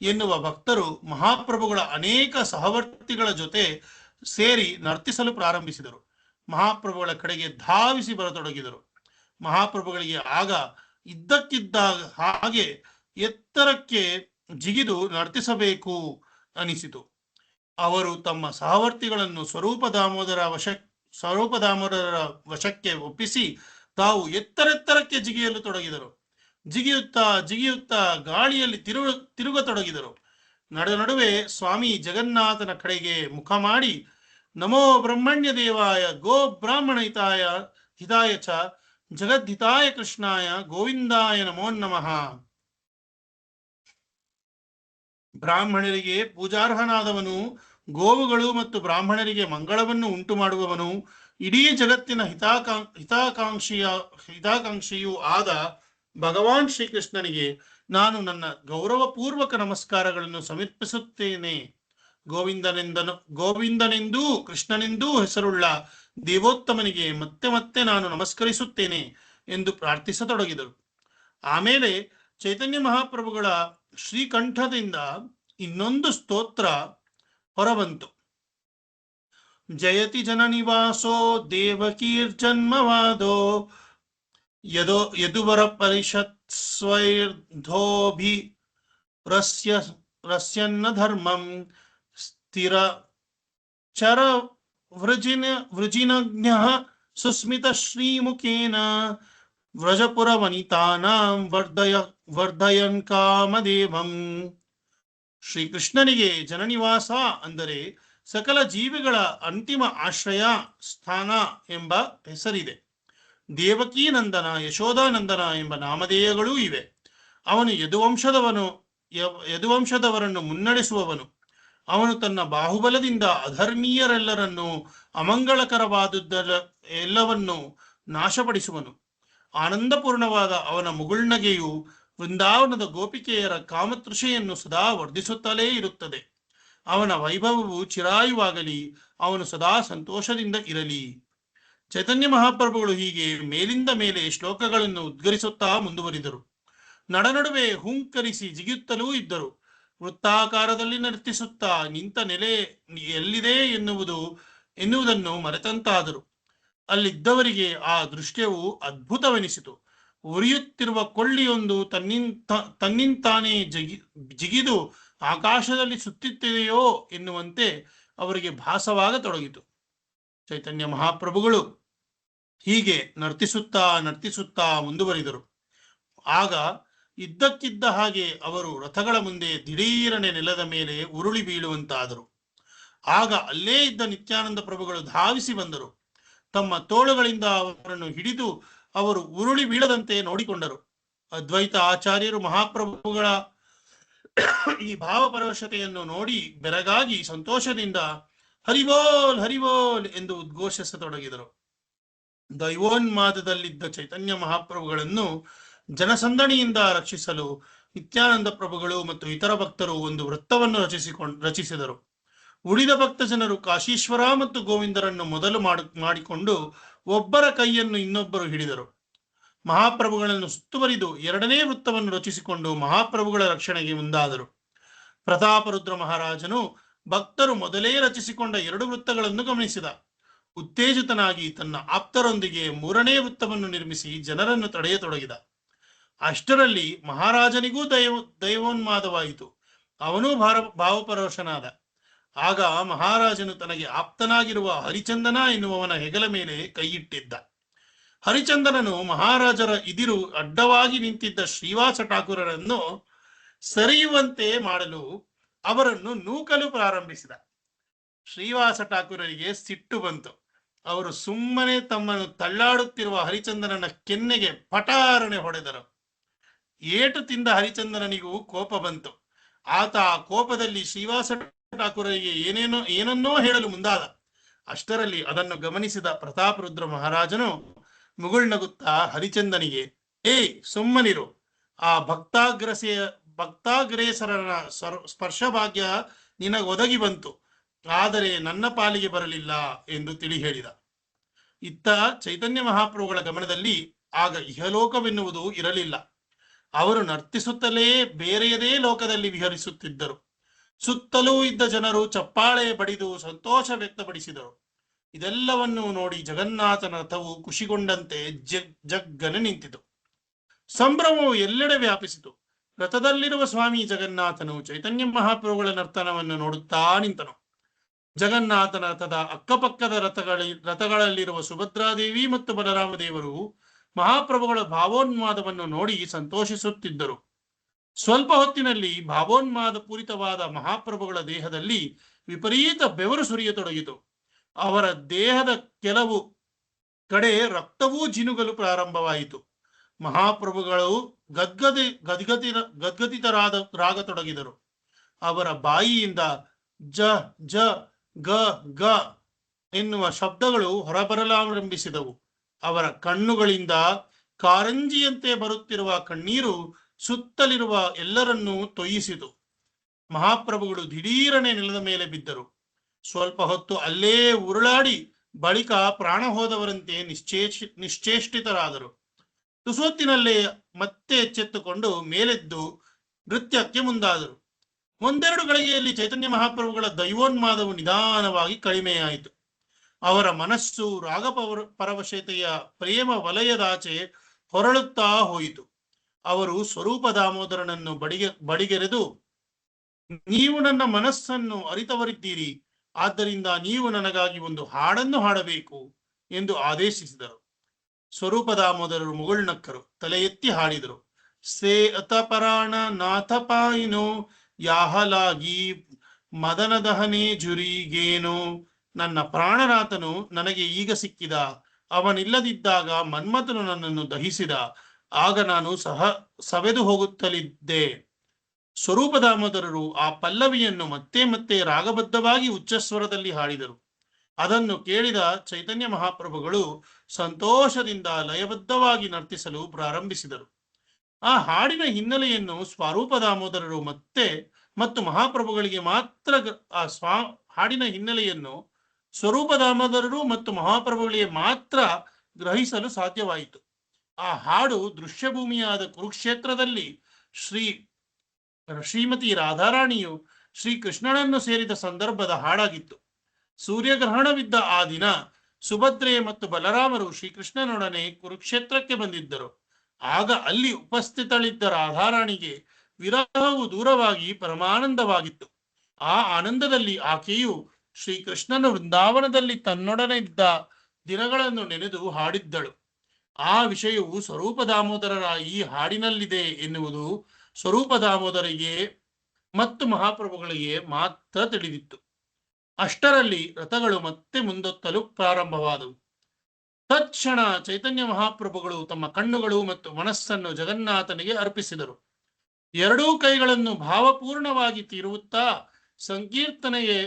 ಎನ್ನುವ ಭಕ್ತರು ಮಹಾಪ್ರಭುಗಳ ಅನೇಕ ಸಹವರ್ತಿಗಳ ಜೊತೆ ಸೇರಿ ನರ್ತಿಸಲು ಪ್ರಾರಂಭಿಸಿದರು. ಮಹಾಪ್ರಭುಗಳ ಕಡೆಗೆ ಧಾವಿಸಿ ಬರತೊಡಗಿದರು. ಮಹಾಪ್ರಭುಗಳಿಗೆ ಆಗ ಇದ್ದಕ್ಕಿದ್ದಾಗ ಹಾಗೆ ಎತ್ತರಕ್ಕೆ ಜಿಗಿದು ನರ್ತಿಸಬೇಕು ಅನಿಸಿತು. ಅವರು ತಮ್ಮ ಸಹವರ್ತಿಗಳನ್ನು ಸ್ವರೂಪ ದಾಮೋದರರ ವಶಕ್ಕೆ ಒಪ್ಪಿಸಿ ತಾವು ಎತ್ತರೆತ್ತರಕ್ಕೆ ಜಿಗಿಯಲು ತೊಡಗಿದರು. ಜಿಗಿಯುತ್ತಾ ಗಾಳಿಯಲ್ಲಿ ತಿರುಗತೊಡಗಿದರು. ನಡುವೆ ಸ್ವಾಮಿ ಜಗನ್ನಾಥನ ಕಡೆಗೆ ಮುಖ ಮಾಡಿ, ನಮೋ ಬ್ರಹ್ಮಣ್ಯ ದೇವಾಯ ಗೋ ಬ್ರಾಹ್ಮಣ ಹಿತಾಯ ಚ ಜಗದ್ಹಿತಾಯ ಕೃಷ್ಣಾಯ ಗೋವಿಂದಾಯ ನಮೋ ನಮಃ. ಬ್ರಾಹ್ಮಣರಿಗೆ ಪೂಜಾರ್ಹನಾದವನು, ಗೋವುಗಳು ಮತ್ತು ಬ್ರಾಹ್ಮಣರಿಗೆ ಮಂಗಳವನ್ನು ಉಂಟು ಮಾಡುವವನು, ಇಡೀ ಜಗತ್ತಿನ ಹಿತಾಕಾಂಕ್ಷಿಯೂ ಆದ ಭಗವಾನ್ ಶ್ರೀಕೃಷ್ಣನಿಗೆ ನಾನು ನನ್ನ ಗೌರವಪೂರ್ವಕ ನಮಸ್ಕಾರಗಳನ್ನು ಸಮರ್ಪಿಸುತ್ತೇನೆ. ಗೋವಿಂದನೆಂದೂ ಕೃಷ್ಣನೆಂದೂ ಹೆಸರುಳ್ಳ ದೇವೋತ್ತಮನಿಗೆ ಮತ್ತೆ ನಾನು ನಮಸ್ಕರಿಸುತ್ತೇನೆ ಎಂದು ಪ್ರಾರ್ಥಿಸತೊಡಗಿದರು. ಆಮೇಲೆ ಚೈತನ್ಯ ಮಹಾಪ್ರಭುಗಳ ಶ್ರೀಕಂಠದಿಂದ ಇನ್ನೊಂದು ಸ್ತೋತ್ರ ಹೊರಬಂತು. ಜಯತಿ ಜನನಿವಾಸೋ ದೇವಕೀರ್ಜನ್ಮವಾದೋ ಯದುವರ ಪರಿಷತ್ ಸ್ವೈರ್ಧೋಭಿ ರಸ್ಯನ್ನ ಧರ್ಮಂ ಸ್ಥಿರ ಚರ ವೃಜಿನಜ್ಞಃ ಸುಸ್ಮಿತ ಶ್ರೀಮುಖೇನ ವ್ರಜಪುರ ವನಿತಾನಾಂ ವರ್ಧಯನ್ ಕಾಮದೇವಂ. ಶ್ರೀಕೃಷ್ಣನಿಗೆ ಜನನಿವಾಸ ಅಂದರೆ ಸಕಲ ಜೀವಿಗಳ ಅಂತಿಮ ಆಶ್ರಯ ಸ್ಥಾನ ಎಂಬ ಹೆಸರಿದೆ. ದೇವಕೀ ನಂದನ, ಯಶೋಧಾನಂದನ ಎಂಬ ನಾಮಧೇಯಗಳೂ ಇವೆ. ಅವನು ಯದುವಂಶದವರನ್ನು ಮುನ್ನಡೆಸುವವನು. ಅವನು ತನ್ನ ಬಾಹುಬಲದಿಂದ ಅಧರ್ಮೀಯರೆಲ್ಲರನ್ನು ಅಮಂಗಳಕರವಾದುದರ ಎಲ್ಲವನ್ನು ನಾಶಪಡಿಸುವನು. ಆನಂದಪೂರ್ಣವಾದ ಅವನ ಮುಗುಳ್ನಗೆಯು ವೃಂದಾವನದ ಗೋಪಿಕೆಯರ ಕಾಮತೃಷೆಯನ್ನು ಸದಾ ವರ್ಧಿಸುತ್ತಲೇ ಇರುತ್ತದೆ. ಅವನ ವೈಭವವು ಚಿರಾಯುವಾಗಲಿ, ಅವನು ಸದಾ ಸಂತೋಷದಿಂದ ಇರಲಿ. ಚೈತನ್ಯ ಮಹಾಪ್ರಭುಗಳು ಹೀಗೆ ಮೇಲಿಂದ ಮೇಲೆ ಶ್ಲೋಕಗಳನ್ನು ಉದ್ಗರಿಸುತ್ತಾ ಮುಂದುವರಿದರು. ನಡುವೆ ಹೂಂಕರಿಸಿ ಜಿಗಿಯುತ್ತಲೂ ಇದ್ದರು. ವೃತ್ತಾಕಾರದಲ್ಲಿ ನರ್ತಿಸುತ್ತಾ ನಿಂತ ನೆಲೆ ಎಲ್ಲಿದೆ ಎನ್ನುವುದನ್ನು ಮರೆತಂತಾದರು. ಅಲ್ಲಿದ್ದವರಿಗೆ ಆ ದೃಶ್ಯವು ಅದ್ಭುತವೆನಿಸಿತು. ಉರಿಯುತ್ತಿರುವ ಕೊಳ್ಳಿಯೊಂದು ತನ್ನಿಂತಾನೇ ಜಿಗಿದು ಆಕಾಶದಲ್ಲಿ ಸುತ್ತುತ್ತಿದೆಯೋ ಎನ್ನುವಂತೆ ಅವರಿಗೆ ಭಾಸವಾಗತೊಡಗಿತು. ಚೈತನ್ಯ ಮಹಾಪ್ರಭುಗಳು ಹೀಗೆ ನರ್ತಿಸುತ್ತಾ ಮುಂದುವರಿದರು. ಆಗ ಇದ್ದಕ್ಕಿದ್ದ ಹಾಗೆ ಅವರು ರಥಗಳ ಮುಂದೆ ದಿಢೀರನೆ ನೆಲದ ಮೇಲೆ ಉರುಳಿ ಬೀಳುವಂತಾದರು. ಆಗ ಅಲ್ಲೇ ಇದ್ದ ನಿತ್ಯಾನಂದ ಪ್ರಭುಗಳು ಧಾವಿಸಿ ಬಂದರು. ತಮ್ಮ ತೋಳುಗಳಿಂದ ಅವರನ್ನು ಹಿಡಿದು ಅವರು ಉರುಳಿ ಬೀಳದಂತೆ ನೋಡಿಕೊಂಡರು. ಅದ್ವೈತ ಆಚಾರ್ಯರು ಮಹಾಪ್ರಭುಗಳ ಈ ಭಾವಪರವಶತೆಯನ್ನು ನೋಡಿ ಬೆರಗಾಗಿ ಸಂತೋಷದಿಂದ ಹರಿಬೋಲ್ ಹರಿಬೋಲ್ ಎಂದು ಉದ್ಘೋಷಿಸತೊಡಗಿದರು. ದೈವೋನ್ಮಾದದಲ್ಲಿದ್ದ ಚೈತನ್ಯ ಮಹಾಪ್ರಭುಗಳನ್ನು ಜನಸಂದಣಿಯಿಂದ ರಕ್ಷಿಸಲು ನಿತ್ಯಾನಂದ ಪ್ರಭುಗಳು ಮತ್ತು ಇತರ ಭಕ್ತರು ಒಂದು ವೃತ್ತವನ್ನು ರಚಿಸಿದರು. ಉಳಿದ ಭಕ್ತ ಜನರು ಕಾಶೀಶ್ವರ ಮತ್ತು ಗೋವಿಂದರನ್ನು ಮೊದಲು ಮಾಡಿಕೊಂಡು ಒಬ್ಬರ ಕೈಯನ್ನು ಇನ್ನೊಬ್ಬರು ಹಿಡಿದರು. ಮಹಾಪ್ರಭುಗಳನ್ನು ಸುತ್ತುವರಿದು ಎರಡನೇ ವೃತ್ತವನ್ನು ರಚಿಸಿಕೊಂಡು ಮಹಾಪ್ರಭುಗಳ ರಕ್ಷಣೆಗೆ ಮುಂದಾದರು. ಪ್ರತಾಪರುದ್ರ ಮಹಾರಾಜನು ಭಕ್ತರು ಮೊದಲೇ ರಚಿಸಿಕೊಂಡ 2 ವೃತ್ತಗಳನ್ನು ಗಮನಿಸಿದ. ಉತ್ತೇಜಿತನಾಗಿ ತನ್ನ ಆಪ್ತರೊಂದಿಗೆ 3ನೇ ವೃತ್ತವನ್ನು ನಿರ್ಮಿಸಿ ಜನರನ್ನು ತಡೆಯತೊಡಗಿದ. ಅಷ್ಟರಲ್ಲಿ ಮಹಾರಾಜನಿಗೂ ದೈವೋನ್ಮಾದವಾಯಿತು. ಅವನೂ ಭಾವಪರವಶನಾದ. ಆಗ ಮಹಾರಾಜನು ತನಗೆ ಆಪ್ತನಾಗಿರುವ ಹರಿಚಂದನ ಎನ್ನುವವನ ಹೆಗಲ ಮೇಲೆ ಕೈಯಿಟ್ಟಿದ್ದ. ಹರಿಚಂದನನು ಮಹಾರಾಜರ ಇದಿರು ಅಡ್ಡವಾಗಿ ನಿಂತಿದ್ದ ಶ್ರೀವಾಸ ಠಾಕೂರರನ್ನು ಸರಿಯುವಂತೆ ಮಾಡಲು ಅವರನ್ನು ನೂಕಲು ಪ್ರಾರಂಭಿಸಿದ. ಶ್ರೀವಾಸ ಠಾಕೂರರಿಗೆ ಸಿಟ್ಟು ಬಂತು. ಅವರು ಸುಮ್ಮನೆ ತಮ್ಮನ್ನು ತಳ್ಳಾಡುತ್ತಿರುವ ಹರಿಚಂದನನ ಕೆನ್ನೆಗೆ ಪಟಾರನೆ ಹೊಡೆದರು. ಏಟು ತಿಂದ ಹರಿಚಂದನನಿಗೂ ಕೋಪ ಬಂತು. ಆತ ಆ ಕೋಪದಲ್ಲಿ ಶ್ರೀವಾಸ ಠಾಕೂರರಿಗೆ ಏನನ್ನೋ ಹೇಳಲು ಮುಂದಾದ. ಅಷ್ಟರಲ್ಲಿ ಅದನ್ನು ಗಮನಿಸಿದ ಪ್ರತಾಪರುದ್ರ ಮಹಾರಾಜನು ಮುಗುಳ್ನಗುತ್ತಾ ಹರಿಚಂದನಿಗೆ, ಸುಮ್ಮನಿರು, ಆ ಭಕ್ತಾಗ್ರೇಸರನ ಸ್ಪರ್ಶಭಾಗ್ಯ ನಿನಗೊದಗಿ ಬಂತು, ಆದರೆ ನನ್ನ ಪಾಲಿಗೆ ಬರಲಿಲ್ಲ ಎಂದು ತಿಳಿ ಹೇಳಿದ. ಇತ್ತ ಚೈತನ್ಯ ಮಹಾಪ್ರಭುಗಳ ಗಮನದಲ್ಲಿ ಆಗ ಇಹಲೋಕವೆನ್ನುವುದು ಇರಲಿಲ್ಲ. ಅವರು ನರ್ತಿಸುತ್ತಲೇ ಬೇರೆಯದೇ ಲೋಕದಲ್ಲಿ ವಿಹರಿಸುತ್ತಿದ್ದರು. ಸುತ್ತಲೂ ಇದ್ದ ಜನರು ಚಪ್ಪಾಳೆ ಬಡಿದು ಸಂತೋಷ ವ್ಯಕ್ತಪಡಿಸಿದರು. ಇದೆಲ್ಲವನ್ನು ನೋಡಿ ಜಗನ್ನಾಥನ ರಥವು ಖುಷಿಗೊಂಡಂತೆ ಜಗ್ಗನೆ ನಿಂತಿತು. ಸಂಭ್ರಮವು ಎಲ್ಲೆಡೆ ವ್ಯಾಪಿಸಿತು. ರಥದಲ್ಲಿರುವ ಸ್ವಾಮಿ ಜಗನ್ನಾಥನು ಚೈತನ್ಯ ಮಹಾಪ್ರಭುಗಳ ನರ್ತನವನ್ನು ನೋಡುತ್ತಾ ನಿಂತನು. ಜಗನ್ನಾಥನ ರಥದ ಅಕ್ಕಪಕ್ಕದ ರಥಗಳಲ್ಲಿರುವ ಸುಭದ್ರಾದೇವಿ ಮತ್ತು ಬಲರಾಮದೇವರು ಮಹಾಪ್ರಭುಗಳ ಭಾವೋನ್ಮಾದವನ್ನು ನೋಡಿ ಸಂತೋಷಿಸುತ್ತಿದ್ದರು. ಸ್ವಲ್ಪ ಹೊತ್ತಿನಲ್ಲಿ ಭಾವೋನ್ಮಾದ ಪೂರಿತವಾದ ಮಹಾಪ್ರಭುಗಳ ದೇಹದಲ್ಲಿ ವಿಪರೀತ ಬೆವರು ಸುರಿಯತೊಡಗಿತು. ಅವರ ದೇಹದ ಕೆಲವು ಕಡೆ ರಕ್ತವೂ ಜಿನುಗಲು ಪ್ರಾರಂಭವಾಯಿತು. ಮಹಾಪ್ರಭುಗಳು ಗದ್ಗದಿತರಾಗತೊಡಗಿದರು. ಅವರ ಬಾಯಿಯಿಂದ ಜ ಜ ಗ ಗ ಎನ್ನುವ ಶಬ್ದಗಳು ಹೊರಬರಲಾರಂಭಿಸಿದವು. ಅವರ ಕಣ್ಣುಗಳಿಂದ ಕಾರಂಜಿಯಂತೆ ಬರುತ್ತಿರುವ ಕಣ್ಣೀರು ಸುತ್ತಲಿರುವ ಎಲ್ಲರನ್ನೂ ತೊಯ್ಯಿಸಿತು. ಮಹಾಪ್ರಭುಗಳು ದಿಢೀರನೆ ನೆಲದ ಮೇಲೆ ಬಿದ್ದರು. ಸ್ವಲ್ಪ ಹೊತ್ತು ಅಲ್ಲೇ ಉರುಳಾಡಿ ಬಳಿಕ ಪ್ರಾಣ ಹೋದವರಂತೆ ನಿಶ್ಚೇಷ್ಟಿತರಾದರು. ತುಸೊತ್ತಿನಲ್ಲೇ ಮತ್ತೆ ಎಚ್ಚೆತ್ತುಕೊಂಡು ಮೇಲೆದ್ದು ನೃತ್ಯಕ್ಕೆ ಮುಂದಾದರು. ಒಂದೆರಡು ಗಳಿಗೆಯಲ್ಲಿ ಚೈತನ್ಯ ಮಹಾಪ್ರಭುಗಳ ದೈವೋನ್ಮಾದವು ನಿಧಾನವಾಗಿ ಕಡಿಮೆಯಾಯಿತು. ಅವರ ಮನಸ್ಸು ಪರವಶತೆಯ ಪ್ರೇಮ ವಲಯದಾಚೆ ಹೊರಳುತ್ತಾ ಹೋಯಿತು. ಅವರು ಸ್ವರೂಪ ದಾಮೋದರನನ್ನು ಬಡಿಗೆರೆದು, ನೀವು ನನ್ನ ಮನಸ್ಸನ್ನು ಅರಿತವರಿದ್ದೀರಿ, ಆದ್ದರಿಂದ ನೀವು ನನಗಾಗಿ ಒಂದು ಹಾಡನ್ನು ಹಾಡಬೇಕು ಎಂದು ಆದೇಶಿಸಿದರು. ಸ್ವರೂಪ ದಾಮೋದರರು ಮುಗುಳ್ನಕ್ಕರು, ತಲೆ ಎತ್ತಿ ಹಾಡಿದರು. ಸೇ ಅತಪರಾಣ ನಾಥಪಾಯಿನೋ ಯಾಹಲಾಗಿ ಮದನ ದಹನೆ ಜುರಿಗೇನೋ. ನನ್ನ ಪ್ರಾಣನಾಥನು ನನಗೆ ಈಗ ಸಿಕ್ಕಿದ, ಅವನಿಲ್ಲದಿದ್ದಾಗ ಮನ್ಮಥನು ನನ್ನನ್ನು ದಹಿಸಿದ. ಆಗ ನಾನು ಸವೆದು ಹೋಗುತ್ತಲಿದ್ದೆ. ಸ್ವರೂಪ ದಾಮೋದರರು ಆ ಪಲ್ಲವಿಯನ್ನು ಮತ್ತೆ ಮತ್ತೆ ರಾಗಬದ್ಧವಾಗಿ ಉಚ್ಚಸ್ವರದಲ್ಲಿ ಹಾಡಿದರು. ಅದನ್ನು ಕೇಳಿದ ಚೈತನ್ಯ ಮಹಾಪ್ರಭುಗಳು ಸಂತೋಷದಿಂದ ಲಯಬದ್ಧವಾಗಿ ನರ್ತಿಸಲು ಪ್ರಾರಂಭಿಸಿದರು. ಆ ಹಾಡಿನ ಹಿನ್ನೆಲೆಯನ್ನು ಸ್ವರೂಪ ದಾಮೋದರರು ಮತ್ತು ಮಹಾಪ್ರಭುಗಳಿಗೆ ಮಾತ್ರ ಹಾಡಿನ ಹಿನ್ನೆಲೆಯನ್ನು ಸ್ವರೂಪ ದಾಮೋದರರು ಮತ್ತು ಮಹಾಪ್ರಭುಗಳಿಗೆ ಮಾತ್ರ ಗ್ರಹಿಸಲು ಸಾಧ್ಯವಾಯಿತು. ಆ ಹಾಡು ದೃಶ್ಯಭೂಮಿಯಾದ ಕುರುಕ್ಷೇತ್ರದಲ್ಲಿ ಶ್ರೀಮತಿ ರಾಧಾರಾಣಿಯು ಶ್ರೀಕೃಷ್ಣನನ್ನು ಸೇರಿದ ಸಂದರ್ಭದ ಹಾಡಾಗಿತ್ತು. ಸೂರ್ಯಗ್ರಹಣವಿದ್ದ ಆ ದಿನ ಸುಭದ್ರೆ ಮತ್ತು ಬಲರಾಮರು ಶ್ರೀಕೃಷ್ಣನೊಡನೆ ಕುರುಕ್ಷೇತ್ರಕ್ಕೆ ಬಂದಿದ್ದರು. ಆಗ ಅಲ್ಲಿ ಉಪಸ್ಥಿತಳಿದ್ದ ರಾಧಾರಾಣಿಗೆ ವಿರಹವು ದೂರವಾಗಿ ಪರಮಾನಂದವಾಗಿತ್ತು. ಆ ಆನಂದದಲ್ಲಿ ಆಕೆಯು ಶ್ರೀಕೃಷ್ಣನ ವೃಂದಾವನದಲ್ಲಿ ತನ್ನೊಡನೆ ಇದ್ದ ದಿನಗಳನ್ನು ನೆನೆದು ಹಾಡಿದ್ದಳು. ಆ ವಿಷಯವು ಸ್ವರೂಪ ದಾಮೋದರರ ಈ ಹಾಡಿನಲ್ಲಿದೆ ಎನ್ನುವುದು ಸ್ವರೂಪ ದಾಮೋದರಿಗೆ ಮತ್ತು ಮಹಾಪ್ರಭುಗಳಿಗೆ ಮಾತ್ರ ತಿಳಿದಿತ್ತು. ಅಷ್ಟರಲ್ಲಿ ರಥಗಳು ಮತ್ತೆ ಮುಂದೊತ್ತಲು ಪ್ರಾರಂಭವಾದವು. ತತ್ಕ್ಷಣ ಚೈತನ್ಯ ಮಹಾಪ್ರಭುಗಳು ತಮ್ಮ ಕಣ್ಣುಗಳು ಮತ್ತು ಮನಸ್ಸನ್ನು ಜಗನ್ನಾಥನಿಗೆ ಅರ್ಪಿಸಿದರು. ಎರಡೂ ಕೈಗಳನ್ನು ಭಾವಪೂರ್ಣವಾಗಿ ತಿರುವುತ್ತಾ ಸಂಕೀರ್ತನೆಗೆ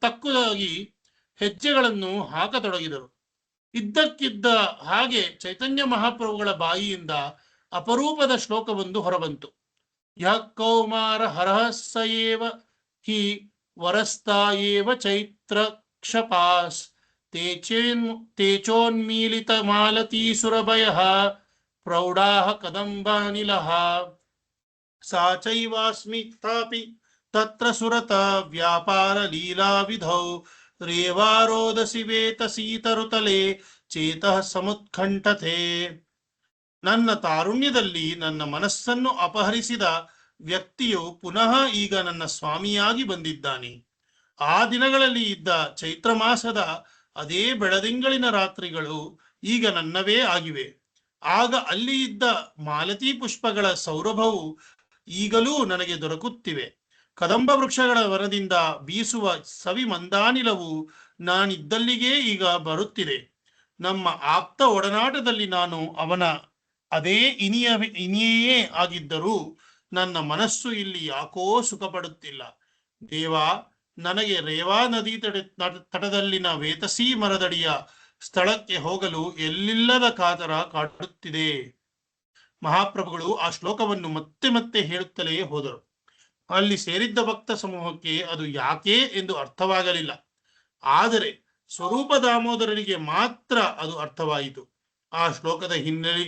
ತಕ್ಕುದಾಗಿ ಹೆಜ್ಜೆಗಳನ್ನು ಹಾಕತೊಡಗಿದರು. ಇದ್ದಕ್ಕಿದ್ದ ಹಾಗೆ ಚೈತನ್ಯ ಮಹಾಪ್ರಭುಗಳ ಬಾಯಿಯಿಂದ ಅಪರೂಪದ ಶ್ಲೋಕವೊಂದು ಹೊರಬಂತು. ಯಃ ಕೌಮಾರ ಹರಹಸ್ಸಯೇವ ಹಿ ವರಸ್ತಾಯೇವ ಚೈತ್ರ ಕ್ಷಪಾಸ್ ತೇಚೋನ್ಮೀಲಿತ ಮಾಲತೀ ಸುರಭಯಃ ಪ್ರೌಢಾಃ ಕದಂಬಾನಿಲಃ ಸಾ ಚೈವಾಸ್ಮಿ ತಾಪಿ ತತ್ರ ಸುರತ ವ್ಯಾಪಾರ ಲೀಲಾ ವಿಧೌ ರೇವಾರೋದಸಿ ವೇತಸೀತರುತಲೆ ಚೇತಃ ಸಮುತ್ಕಂಠತೆ. ನನ್ನ ತಾರುಣ್ಯದಲ್ಲಿ ನನ್ನ ಮನಸ್ಸನ್ನು ಅಪಹರಿಸಿದ ವ್ಯಕ್ತಿಯು ಪುನಃ ಈಗ ನನ್ನ ಸ್ವಾಮಿಯಾಗಿ ಬಂದಿದ್ದಾನೆ. ಆ ದಿನಗಳಲ್ಲಿ ಇದ್ದ ಚೈತ್ರ ಮಾಸದ ಅದೇ ಬೆಳದಿಂಗಳಿನ ರಾತ್ರಿಗಳು ಈಗ ನನ್ನವೇ ಆಗಿವೆ. ಆಗ ಅಲ್ಲಿ ಇದ್ದ ಮಾಲತಿ ಪುಷ್ಪಗಳ ಸೌರಭವು ಈಗಲೂ ನನಗೆ ದೊರಕುತ್ತಿವೆ. ಕದಂಬ ವೃಕ್ಷಗಳ ವನದಿಂದ ಬೀಸುವ ಸವಿ ಮಂದಾನಿಲವು ನಾನಿದ್ದಲ್ಲಿಗೆ ಈಗ ಬರುತ್ತಿದೆ. ನಮ್ಮ ಆಪ್ತ ಒಡನಾಟದಲ್ಲಿ ನಾನು ಅವನ ಅದೇ ಇನಿಯೇ ಆಗಿದ್ದರೂ ನನ್ನ ಮನಸ್ಸು ಇಲ್ಲಿ ಯಾಕೋ ಸುಖಪಡುತ್ತಿಲ್ಲ. ದೇವಾ, ನನಗೆ ರೇವಾ ನದಿ ತಟದಲ್ಲಿನ ವೇತಸಿ ಮರದಡಿಯ ಸ್ಥಳಕ್ಕೆ ಹೋಗಲು ಎಲ್ಲಿಲ್ಲದ ಕಾತರ ಕಾಡುತ್ತಿದೆ. ಮಹಾಪ್ರಭುಗಳು ಆ ಶ್ಲೋಕವನ್ನು ಮತ್ತೆ ಮತ್ತೆ ಹೇಳುತ್ತಲೇ ಹೋದರು. ಅಲ್ಲಿ ಸೇರಿದ್ದ ಭಕ್ತ ಸಮೂಹಕ್ಕೆ ಅದು ಯಾಕೆ ಎಂದು ಅರ್ಥವಾಗಲಿಲ್ಲ. ಆದರೆ ಸ್ವರೂಪ ದಾಮೋದರರಿಗೆ ಮಾತ್ರ ಅದು ಅರ್ಥವಾಯಿತು. ಆ ಶ್ಲೋಕದ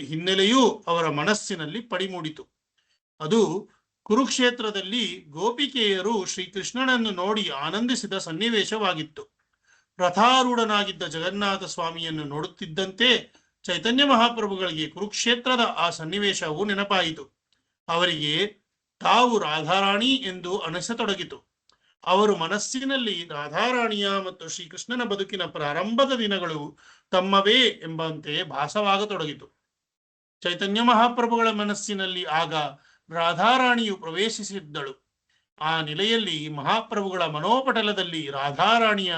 ಹಿನ್ನೆಲೆಯೂ ಅವರ ಮನಸ್ಸಿನಲ್ಲಿ ಪಡಿಮೂಡಿತು. ಅದು ಕುರುಕ್ಷೇತ್ರದಲ್ಲಿ ಗೋಪಿಕೆಯರು ಶ್ರೀಕೃಷ್ಣನನ್ನು ನೋಡಿ ಆನಂದಿಸಿದ ಸನ್ನಿವೇಶವಾಗಿತ್ತು. ರಥಾರೂಢನಾಗಿದ್ದ ಜಗನ್ನಾಥ ಸ್ವಾಮಿಯನ್ನು ನೋಡುತ್ತಿದ್ದಂತೆ ಚೈತನ್ಯ ಮಹಾಪ್ರಭುಗಳಿಗೆ ಕುರುಕ್ಷೇತ್ರದ ಆ ಸನ್ನಿವೇಶವು ನೆನಪಾಯಿತು. ಅವರಿಗೆ ತಾವು ರಾಧಾರಾಣಿ ಎಂದು ಅನಿಸತೊಡಗಿತು. ಅವರು ಮನಸ್ಸಿನಲ್ಲಿ ರಾಧಾರಾಣಿಯ ಮತ್ತು ಶ್ರೀಕೃಷ್ಣನ ಬದುಕಿನ ಪ್ರಾರಂಭದ ದಿನಗಳು ತಮ್ಮವೇ ಎಂಬಂತೆ ಭಾಸವಾಗತೊಡಗಿತು. ಚೈತನ್ಯ ಮಹಾಪ್ರಭುಗಳ ಮನಸ್ಸಿನಲ್ಲಿ ಆಗ ರಾಧಾರಾಣಿಯು ಪ್ರವೇಶಿಸಿದ್ದಳು. ಆ ನೆಲೆಯಲ್ಲಿ ಮಹಾಪ್ರಭುಗಳ ಮನೋಪಟಲದಲ್ಲಿ ರಾಧಾರಾಣಿಯ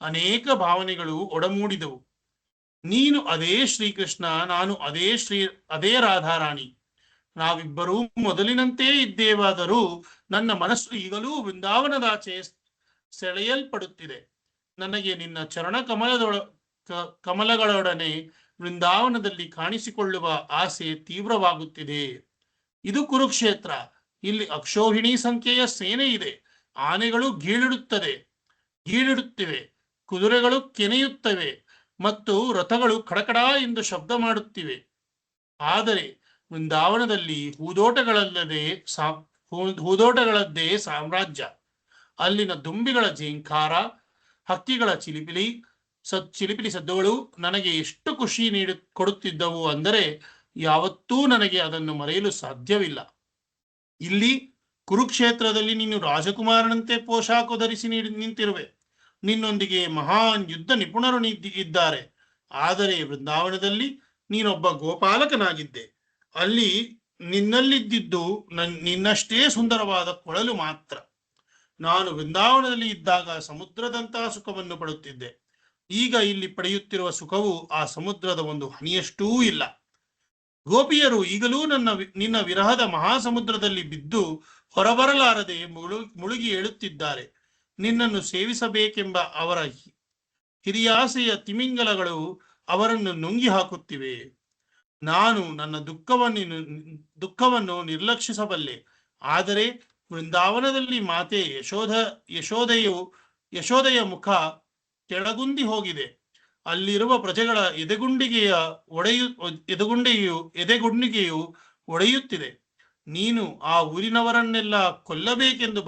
ಅನೇಕ ಭಾವನೆಗಳು ಒಡಮೂಡಿದವು. ನೀನು ಅದೇ ಶ್ರೀಕೃಷ್ಣ, ನಾನು ಅದೇ ರಾಧಾರಾಣಿ. ನಾವಿಬ್ಬರೂ ಮೊದಲಿನಂತೆ ಇದ್ದೇವಾದರೂ ನನ್ನ ಮನಸ್ಸು ಈಗಲೂ ವೃಂದಾವನದಾಚೆ ಸೆಳೆಯಲ್ಪಡುತ್ತಿದೆ. ನನಗೆ ನಿನ್ನ ಚರಣ ಕಮಲಗಳೊಡನೆ ವೃಂದಾವನದಲ್ಲಿ ಕಾಣಿಸಿಕೊಳ್ಳುವ ಆಸೆ ತೀವ್ರವಾಗುತ್ತಿದೆ. ಇದು ಕುರುಕ್ಷೇತ್ರ. ಇಲ್ಲಿ ಅಕ್ಷೋಹಿಣಿ ಸಂಖ್ಯೆಯ ಸೇನೆ ಇದೆ. ಆನೆಗಳು ಗೀಳಿಡುತ್ತಿವೆ, ಕುದುರೆಗಳು ಕೆನೆಯುತ್ತವೆ ಮತ್ತು ರಥಗಳು ಕಡಕಡ ಎಂದು ಶಬ್ದ ಮಾಡುತ್ತಿವೆ. ಆದರೆ ವೃಂದಾವನದಲ್ಲಿ ಹೂದೋಟಗಳದ್ದೇ ಸಾಮ್ರಾಜ್ಯ. ಅಲ್ಲಿನ ದುಂಬಿಗಳ ಝೇಂಕಾರ, ಹಕ್ಕಿಗಳ ಚಿಲಿಪಿಲಿ ಸದ್ದುಗಳು ನನಗೆ ಎಷ್ಟು ಖುಷಿ ಕೊಡುತ್ತಿದ್ದವು ಅಂದರೆ ಯಾವತ್ತೂ ನನಗೆ ಅದನ್ನು ಮರೆಯಲು ಸಾಧ್ಯವಿಲ್ಲ. ಇಲ್ಲಿ ಕುರುಕ್ಷೇತ್ರದಲ್ಲಿ ನೀನು ರಾಜಕುಮಾರನಂತೆ ಪೋಷಾಕು ಧರಿಸಿ ನಿಂತಿರುವೆ. ನಿನ್ನೊಂದಿಗೆ ಮಹಾನ್ ಯುದ್ಧ ನಿಪುಣರು ಇದ್ದಾರೆ. ಆದರೆ ವೃಂದಾವನದಲ್ಲಿ ನೀನೊಬ್ಬ ಗೋಪಾಲಕನಾಗಿದ್ದೆ. ಅಲ್ಲಿ ನಿನ್ನಲ್ಲಿದ್ದಿದ್ದು ನಿನ್ನಷ್ಟೇ ಸುಂದರವಾದ ಕೊಳಲು ಮಾತ್ರ. ನಾನು ವೃಂದಾವನದಲ್ಲಿ ಇದ್ದಾಗ ಸಮುದ್ರದಂತಹ ಸುಖವನ್ನು ಪಡುತ್ತಿದ್ದೆ. ಈಗ ಇಲ್ಲಿ ಪಡೆಯುತ್ತಿರುವ ಸುಖವು ಆ ಸಮುದ್ರದ ಒಂದು ಹನಿಯಷ್ಟೂ ಇಲ್ಲ. ಗೋಪಿಯರು ಈಗಲೂ ನಿನ್ನ ವಿರಹದ ಮಹಾಸಮುದ್ರದಲ್ಲಿ ಬಿದ್ದು ಹೊರಬರಲಾರದೆ ಮುಳುಗಿ ಏಳುತ್ತಿದ್ದಾರೆ. ನಿನ್ನನ್ನು ಸೇವಿಸಬೇಕೆಂಬ ಅವರ ಹಿರಿಯಾಸೆಯ ತಿಮಿಂಗಲಗಳು ಅವರನ್ನು ನುಂಗಿ ಹಾಕುತ್ತಿವೆ. ನಾನು ನನ್ನ ದುಃಖವನ್ನು ನಿರ್ಲಕ್ಷಿಸಬಲ್ಲೆ, ಆದರೆ ವೃಂದಾವನದಲ್ಲಿ ಮಾತೆ ಯಶೋದೆಯ ಮುಖ ಕೆಳಗುಂದಿ ಹೋಗಿದೆ. ಅಲ್ಲಿರುವ ಪ್ರಜೆಗಳ ಎದೆಗುಂಡಿಗೆಯು ಒಡೆಯುತ್ತಿದೆ. ನೀನು ಆ ಊರಿನವರನ್ನೆಲ್ಲ ಕೊಲ್ಲಬೇಕೆಂದು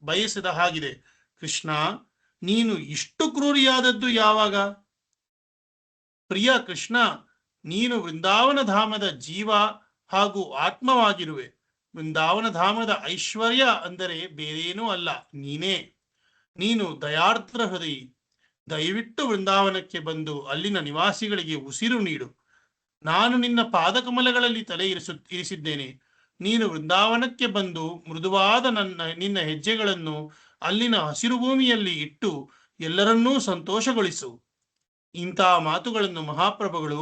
ಬಯಸಿದ ಹಾಗಿದೆ. ಕೃಷ್ಣ, ನೀನು ಇಷ್ಟು ಕ್ರೂರಿಯಾದದ್ದು ಯಾವಾಗ? ಪ್ರಿಯ ಕೃಷ್ಣ, ನೀನು ವೃಂದಾವನ ಧಾಮದ ಜೀವ ಹಾಗೂ ಆತ್ಮವಾಗಿರುವೆ. ವೃಂದಾವನ ಧಾಮದ ಐಶ್ವರ್ಯ ಅಂದರೆ ಬೇರೇನೂ ಅಲ್ಲ, ನೀನೇ. ನೀನು ದಯಾರ್ದ್ರ ಹೃದಯಿ. ದಯವಿಟ್ಟು ವೃಂದಾವನಕ್ಕೆ ಬಂದು ಅಲ್ಲಿನ ನಿವಾಸಿಗಳಿಗೆ ಉಸಿರು ನೀಡು. ನಾನು ನಿನ್ನ ಪಾದಕಮಲಗಳಲ್ಲಿ ತಲೆ ಇರಿಸಿದ್ದೇನೆ. ನೀನು ವೃಂದಾವನಕ್ಕೆ ಬಂದು ಮೃದುವಾದ ನಿನ್ನ ಹೆಜ್ಜೆಗಳನ್ನು ಅಲ್ಲಿನ ಹಸಿರು ಭೂಮಿಯಲ್ಲಿ ಇಟ್ಟು ಎಲ್ಲರನ್ನೂ ಸಂತೋಷಗೊಳಿಸು. ಇಂಥ ಮಾತುಗಳನ್ನು ಮಹಾಪ್ರಭುಗಳು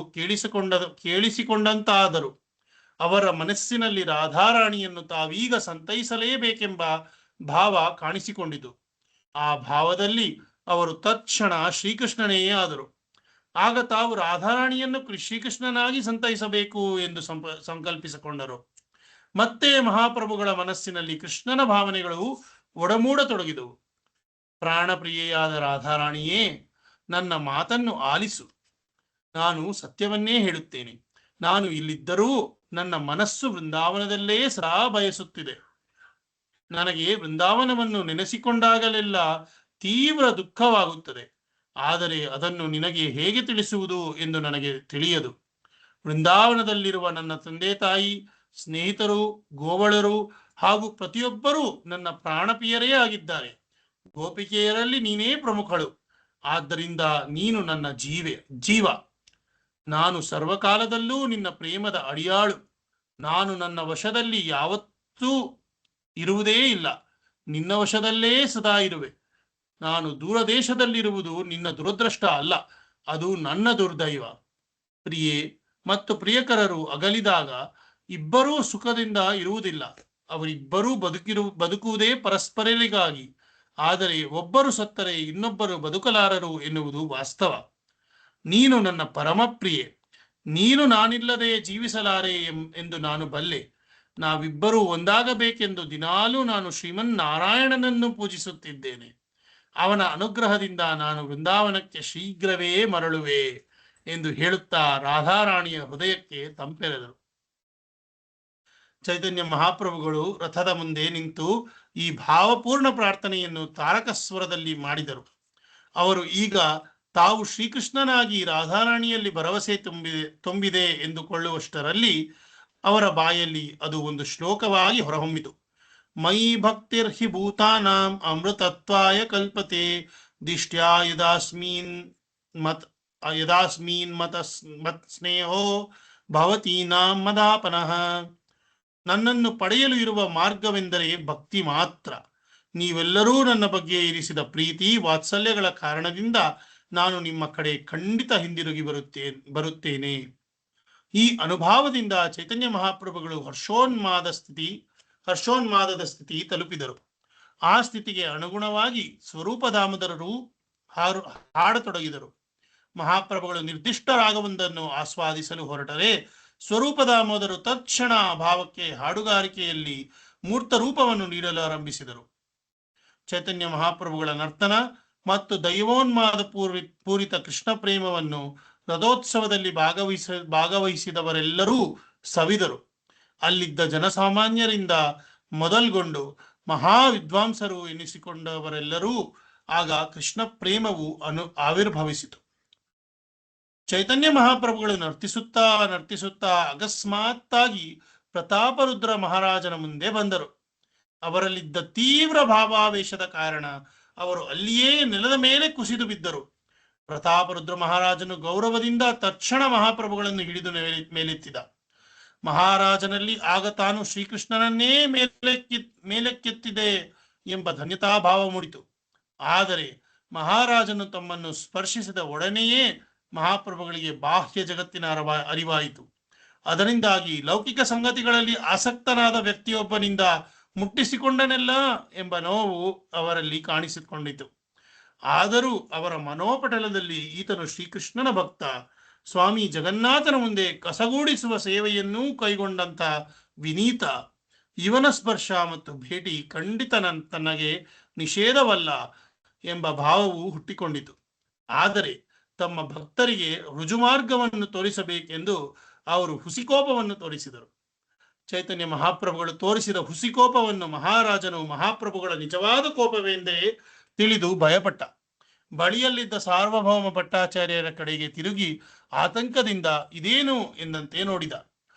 ಕೇಳಿಸಿಕೊಂಡಂತಾದರು. ಅವರ ಮನಸ್ಸಿನಲ್ಲಿ ರಾಧಾರಾಣಿಯನ್ನು ತಾವೀಗ ಸಂತೈಸಲೇಬೇಕೆಂಬ ಭಾವ ಕಾಣಿಸಿಕೊಂಡಿತು. ಆ ಭಾವದಲ್ಲಿ ಅವರು ತತ್ಕ್ಷಣ ಶ್ರೀಕೃಷ್ಣನೇ ಆದರು. ಆಗ ತಾವು ರಾಧಾರಾಣಿಯನ್ನು ಶ್ರೀಕೃಷ್ಣನಾಗಿ ಸಂತೈಸಬೇಕು ಎಂದು ಸಂಕಲ್ಪಿಸಿಕೊಂಡರು. ಮತ್ತೆ ಮಹಾಪ್ರಭುಗಳ ಮನಸ್ಸಿನಲ್ಲಿ ಕೃಷ್ಣನ ಭಾವನೆಗಳು ಒಡಮೂಡತೊಡಗಿದವು. ಪ್ರಾಣಪ್ರಿಯೆಯಾದ ರಾಧಾರಾಣಿಯೇ, ನನ್ನ ಮಾತನ್ನು ಆಲಿಸು. ನಾನು ಸತ್ಯವನ್ನೇ ಹೇಳುತ್ತೇನೆ. ನಾನು ಇಲ್ಲಿದ್ದರೂ ನನ್ನ ಮನಸ್ಸು ವೃಂದಾವನದಲ್ಲೇ ಸದಾ ಬಯಸುತ್ತಿದೆ. ನನಗೆ ವೃಂದಾವನವನ್ನು ನೆನೆಸಿಕೊಂಡಾಗಲೆಲ್ಲ ತೀವ್ರ ದುಃಖವಾಗುತ್ತದೆ. ಆದರೆ ಅದನ್ನು ನಿನಗೆ ಹೇಗೆ ತಿಳಿಸುವುದು ಎಂದು ನನಗೆ ತಿಳಿಯದು. ವೃಂದಾವನದಲ್ಲಿರುವ ನನ್ನ ತಂದೆ ತಾಯಿ, ಸ್ನೇಹಿತರು, ಗೋವಳರು ಹಾಗೂ ಪ್ರತಿಯೊಬ್ಬರೂ ನನ್ನ ಪ್ರಾಣಪ್ರಿಯರೇ ಆಗಿದ್ದಾರೆ. ಗೋಪಿಕೆಯರಲ್ಲಿ ನೀನೇ ಪ್ರಮುಖಳು. ಆದ್ದರಿಂದ ನೀನು ನನ್ನ ಜೀವ. ನಾನು ಸರ್ವಕಾಲದಲ್ಲೂ ನಿನ್ನ ಪ್ರೇಮದ ಅಡಿಯಾಳು. ನಾನು ನನ್ನ ವಶದಲ್ಲಿ ಯಾವತ್ತೂ ಇರುವುದೇ ಇಲ್ಲ. ನಿನ್ನ ವಶದಲ್ಲೇ ಸದಾ ಇರುವೆ. ನಾನು ದೂರದೇಶದಲ್ಲಿರುವುದು ನಿನ್ನ ದುರದೃಷ್ಟ ಅಲ್ಲ, ಅದು ನನ್ನ ದುರ್ದೈವ. ಪ್ರಿಯೆ ಮತ್ತು ಪ್ರಿಯಕರರು ಅಗಲಿದಾಗ ಇಬ್ಬರೂ ಸುಖದಿಂದ ಇರುವುದಿಲ್ಲ. ಅವರಿಬ್ಬರೂ ಬದುಕುವುದೇ ಪರಸ್ಪರರಿಗಾಗಿ. ಆದರೆ ಒಬ್ಬರು ಸತ್ತರೆ ಇನ್ನೊಬ್ಬರು ಬದುಕಲಾರರು ಎನ್ನುವುದು ವಾಸ್ತವ. ನೀನು ನನ್ನ ಪರಮಪ್ರಿಯೆ. ನೀನು ನಾನಿಲ್ಲದೆ ಜೀವಿಸಲಾರೆ ಎಂದು ನಾನು ಬಲ್ಲೆ. ನಾವಿಬ್ಬರೂ ಒಂದಾಗಬೇಕೆಂದು ದಿನಾಲೂ ನಾನು ಶ್ರೀಮನ್ನಾರಾಯಣನನ್ನು ಪೂಜಿಸುತ್ತಿದ್ದೇನೆ. ಅವನ ಅನುಗ್ರಹದಿಂದ ನಾನು ವೃಂದಾವನಕ್ಕೆ ಶೀಘ್ರವೇ ಮರಳುವೆ ಎಂದು ಹೇಳುತ್ತಾ ರಾಧಾರಾಣಿಯ ಹೃದಯಕ್ಕೆ ತಂಪೆರೆದರು. ಚೈತನ್ಯ ಮಹಾಪ್ರಭುಗಳು ರಥದ ಮುಂದೆ ನಿಂತು ಈ ಭಾವಪೂರ್ಣ ಪ್ರಾರ್ಥನೆಯನ್ನು ತಾರಕ ಸ್ವರದಲ್ಲಿ ಮಾಡಿದರು. ಅವರು ಈಗ ತಾವು ಶ್ರೀಕೃಷ್ಣನಾಗಿ ರಾಧಾರಾಣಿಯಲ್ಲಿ ಭರವಸೆ ತುಂಬಿದೆ ಎಂದುಕೊಳ್ಳುವಷ್ಟರಲ್ಲಿ ಅವರ ಬಾಯಲ್ಲಿ ಅದು ಒಂದು ಶ್ಲೋಕವಾಗಿ ಹೊರಹೊಮ್ಮಿತು. ಮಯಿ ಭಕ್ತಿರ್ಹಿ ಭೂತಾನಾಂ ಅಮೃತತ್ವಾಯ ಕಲ್ಪತೆ ದಿಷ್ಟ್ಯಾ ಯದಾಸ್ಮೀನ್ ಮತ್ ಸ್ನೇಹೋ ಭವತೀನಾಂ ಮದಾಪನಃ. ನನ್ನನ್ನು ಪಡೆಯಲು ಇರುವ ಮಾರ್ಗವೆಂದರೆ ಭಕ್ತಿ ಮಾತ್ರ. ನೀವೆಲ್ಲರೂ ನನ್ನ ಬಗ್ಗೆ ಇರಿಸಿದ ಪ್ರೀತಿ ವಾತ್ಸಲ್ಯಗಳ ಕಾರಣದಿಂದ ನಾನು ನಿಮ್ಮ ಕಡೆ ಖಂಡಿತ ಹಿಂದಿರುಗಿ ಬರುತ್ತೇನೆ. ಈ ಅನುಭವದಿಂದ ಚೈತನ್ಯ ಮಹಾಪ್ರಭುಗಳು ಹರ್ಷೋನ್ಮಾದದ ಸ್ಥಿತಿ ತಲುಪಿದರು. ಆ ಸ್ಥಿತಿಗೆ ಅನುಗುಣವಾಗಿ ಸ್ವರೂಪ ದಾಮೋದರರು ಹಾಡತೊಡಗಿದರು. ಮಹಾಪ್ರಭುಗಳು ನಿರ್ದಿಷ್ಟ ರಾಗವೊಂದನ್ನು ಆಸ್ವಾದಿಸಲು ಹೊರಟರೆ ಸ್ವರೂಪ ದಾಮೋದರು ತಕ್ಷಣ ಆ ಭಾವಕ್ಕೆ ಹಾಡುಗಾರಿಕೆಯಲ್ಲಿ ಮೂರ್ತ ರೂಪವನ್ನು ನೀಡಲು ಆರಂಭಿಸಿದರು. ಚೈತನ್ಯ ಮಹಾಪ್ರಭುಗಳ ನರ್ತನ ಮತ್ತು ದೈವೋನ್ಮಾದ ಪೂರಿತ ಕೃಷ್ಣ ಪ್ರೇಮವನ್ನು ರಥೋತ್ಸವದಲ್ಲಿ ಭಾಗವಹಿಸಿದವರೆಲ್ಲರೂ ಸವಿದರು. ಅಲ್ಲಿದ್ದ ಜನಸಾಮಾನ್ಯರಿಂದ ಮೊದಲ್ಗೊಂಡು ಮಹಾವಿದ್ವಾಂಸರು ಎನಿಸಿಕೊಂಡವರೆಲ್ಲರೂ ಆಗ ಕೃಷ್ಣ ಪ್ರೇಮವು ಆವಿರ್ಭವಿಸಿತು. ಚೈತನ್ಯ ಮಹಾಪ್ರಭುಗಳು ನರ್ತಿಸುತ್ತಾ ಅಕಸ್ಮಾತ್ತಾಗಿ ಪ್ರತಾಪರುದ್ರ ಮಹಾರಾಜನ ಮುಂದೆ ಬಂದರು. ಅವರಲ್ಲಿದ್ದ ತೀವ್ರ ಭಾವಾವೇಶದ ಕಾರಣ ಅವರು ಅಲ್ಲಿಯೇ ನೆಲದ ಮೇಲೆ ಕುಸಿದು ಬಿದ್ದರು. ಪ್ರತಾಪರುದ್ರ ಮಹಾರಾಜನು ಗೌರವದಿಂದ ತಕ್ಷಣ ಮಹಾಪ್ರಭುಗಳನ್ನು ಹಿಡಿದು ಮೇಲೆತ್ತಿದ. ಮಹಾರಾಜನಲ್ಲಿ ಆಗ ತಾನು ಶ್ರೀಕೃಷ್ಣನನ್ನೇ ಮೇಲಕ್ಕೆತ್ತಿದೆ ಎಂಬ ಧನ್ಯತಾಭಾವ ಮೂಡಿತು. ಆದರೆ ಮಹಾರಾಜನು ತಮ್ಮನ್ನು ಸ್ಪರ್ಶಿಸಿದ ಒಡನೆಯೇ ಮಹಾಪ್ರಭುಗಳಿಗೆ ಬಾಹ್ಯ ಜಗತ್ತಿನ ಅರಿವಾಯಿತು. ಅದರಿಂದಾಗಿ ಲೌಕಿಕ ಸಂಗತಿಗಳಲ್ಲಿ ಆಸಕ್ತನಾದ ವ್ಯಕ್ತಿಯೊಬ್ಬನಿಂದ ಮುಟ್ಟಿಸಿಕೊಂಡನೆಲ್ಲ ಎಂಬ ನೋವು ಅವರಲ್ಲಿ ಕಾಣಿಸಿಕೊಂಡಿತು. ಆದರೂ ಅವರ ಮನೋಪಟಲದಲ್ಲಿ ಈತನು ಶ್ರೀಕೃಷ್ಣನ ಭಕ್ತ, ಸ್ವಾಮಿ ಜಗನ್ನಾಥನ ಮುಂದೆ ಕಸಗೂಡಿಸುವ ಸೇವೆಯನ್ನೂ ಕೈಗೊಂಡಂತ ವಿನೀತ, ಇವನ ಸ್ಪರ್ಶ ಮತ್ತು ಭೇಟಿ ಖಂಡಿತ ತನಗೆ ನಿಷೇಧವಲ್ಲ ಎಂಬ ಭಾವವು ಹುಟ್ಟಿಕೊಂಡಿತು. ಆದರೆ ತಮ್ಮ ಭಕ್ತರಿಗೆ ರುಜುಮಾರ್ಗವನ್ನು ತೋರಿಸಬೇಕೆಂದು ಅವರು ಹುಸಿಕೋಪವನ್ನು ತೋರಿಸಿದರು. ಚೈತನ್ಯ ಮಹಾಪ್ರಭುಗಳು ತೋರಿಸಿದ ಹುಸಿಕೋಪವನ್ನು ಮಹಾರಾಜನು ಮಹಾಪ್ರಭುಗಳ ನಿಜವಾದ ಕೋಪವೆಂದೇ ತಿಳಿದು ಭಯಪಟ್ಟ. ಬಳಿಯಲ್ಲಿದ್ದ ಸಾರ್ವಭೌಮ ಭಟ್ಟಾಚಾರ್ಯರ ಕಡೆಗೆ ತಿರುಗಿ ಆತಂಕದಿಂದ ಇದೇನು ಎಂದಂತೆ ನೋಡಿದ.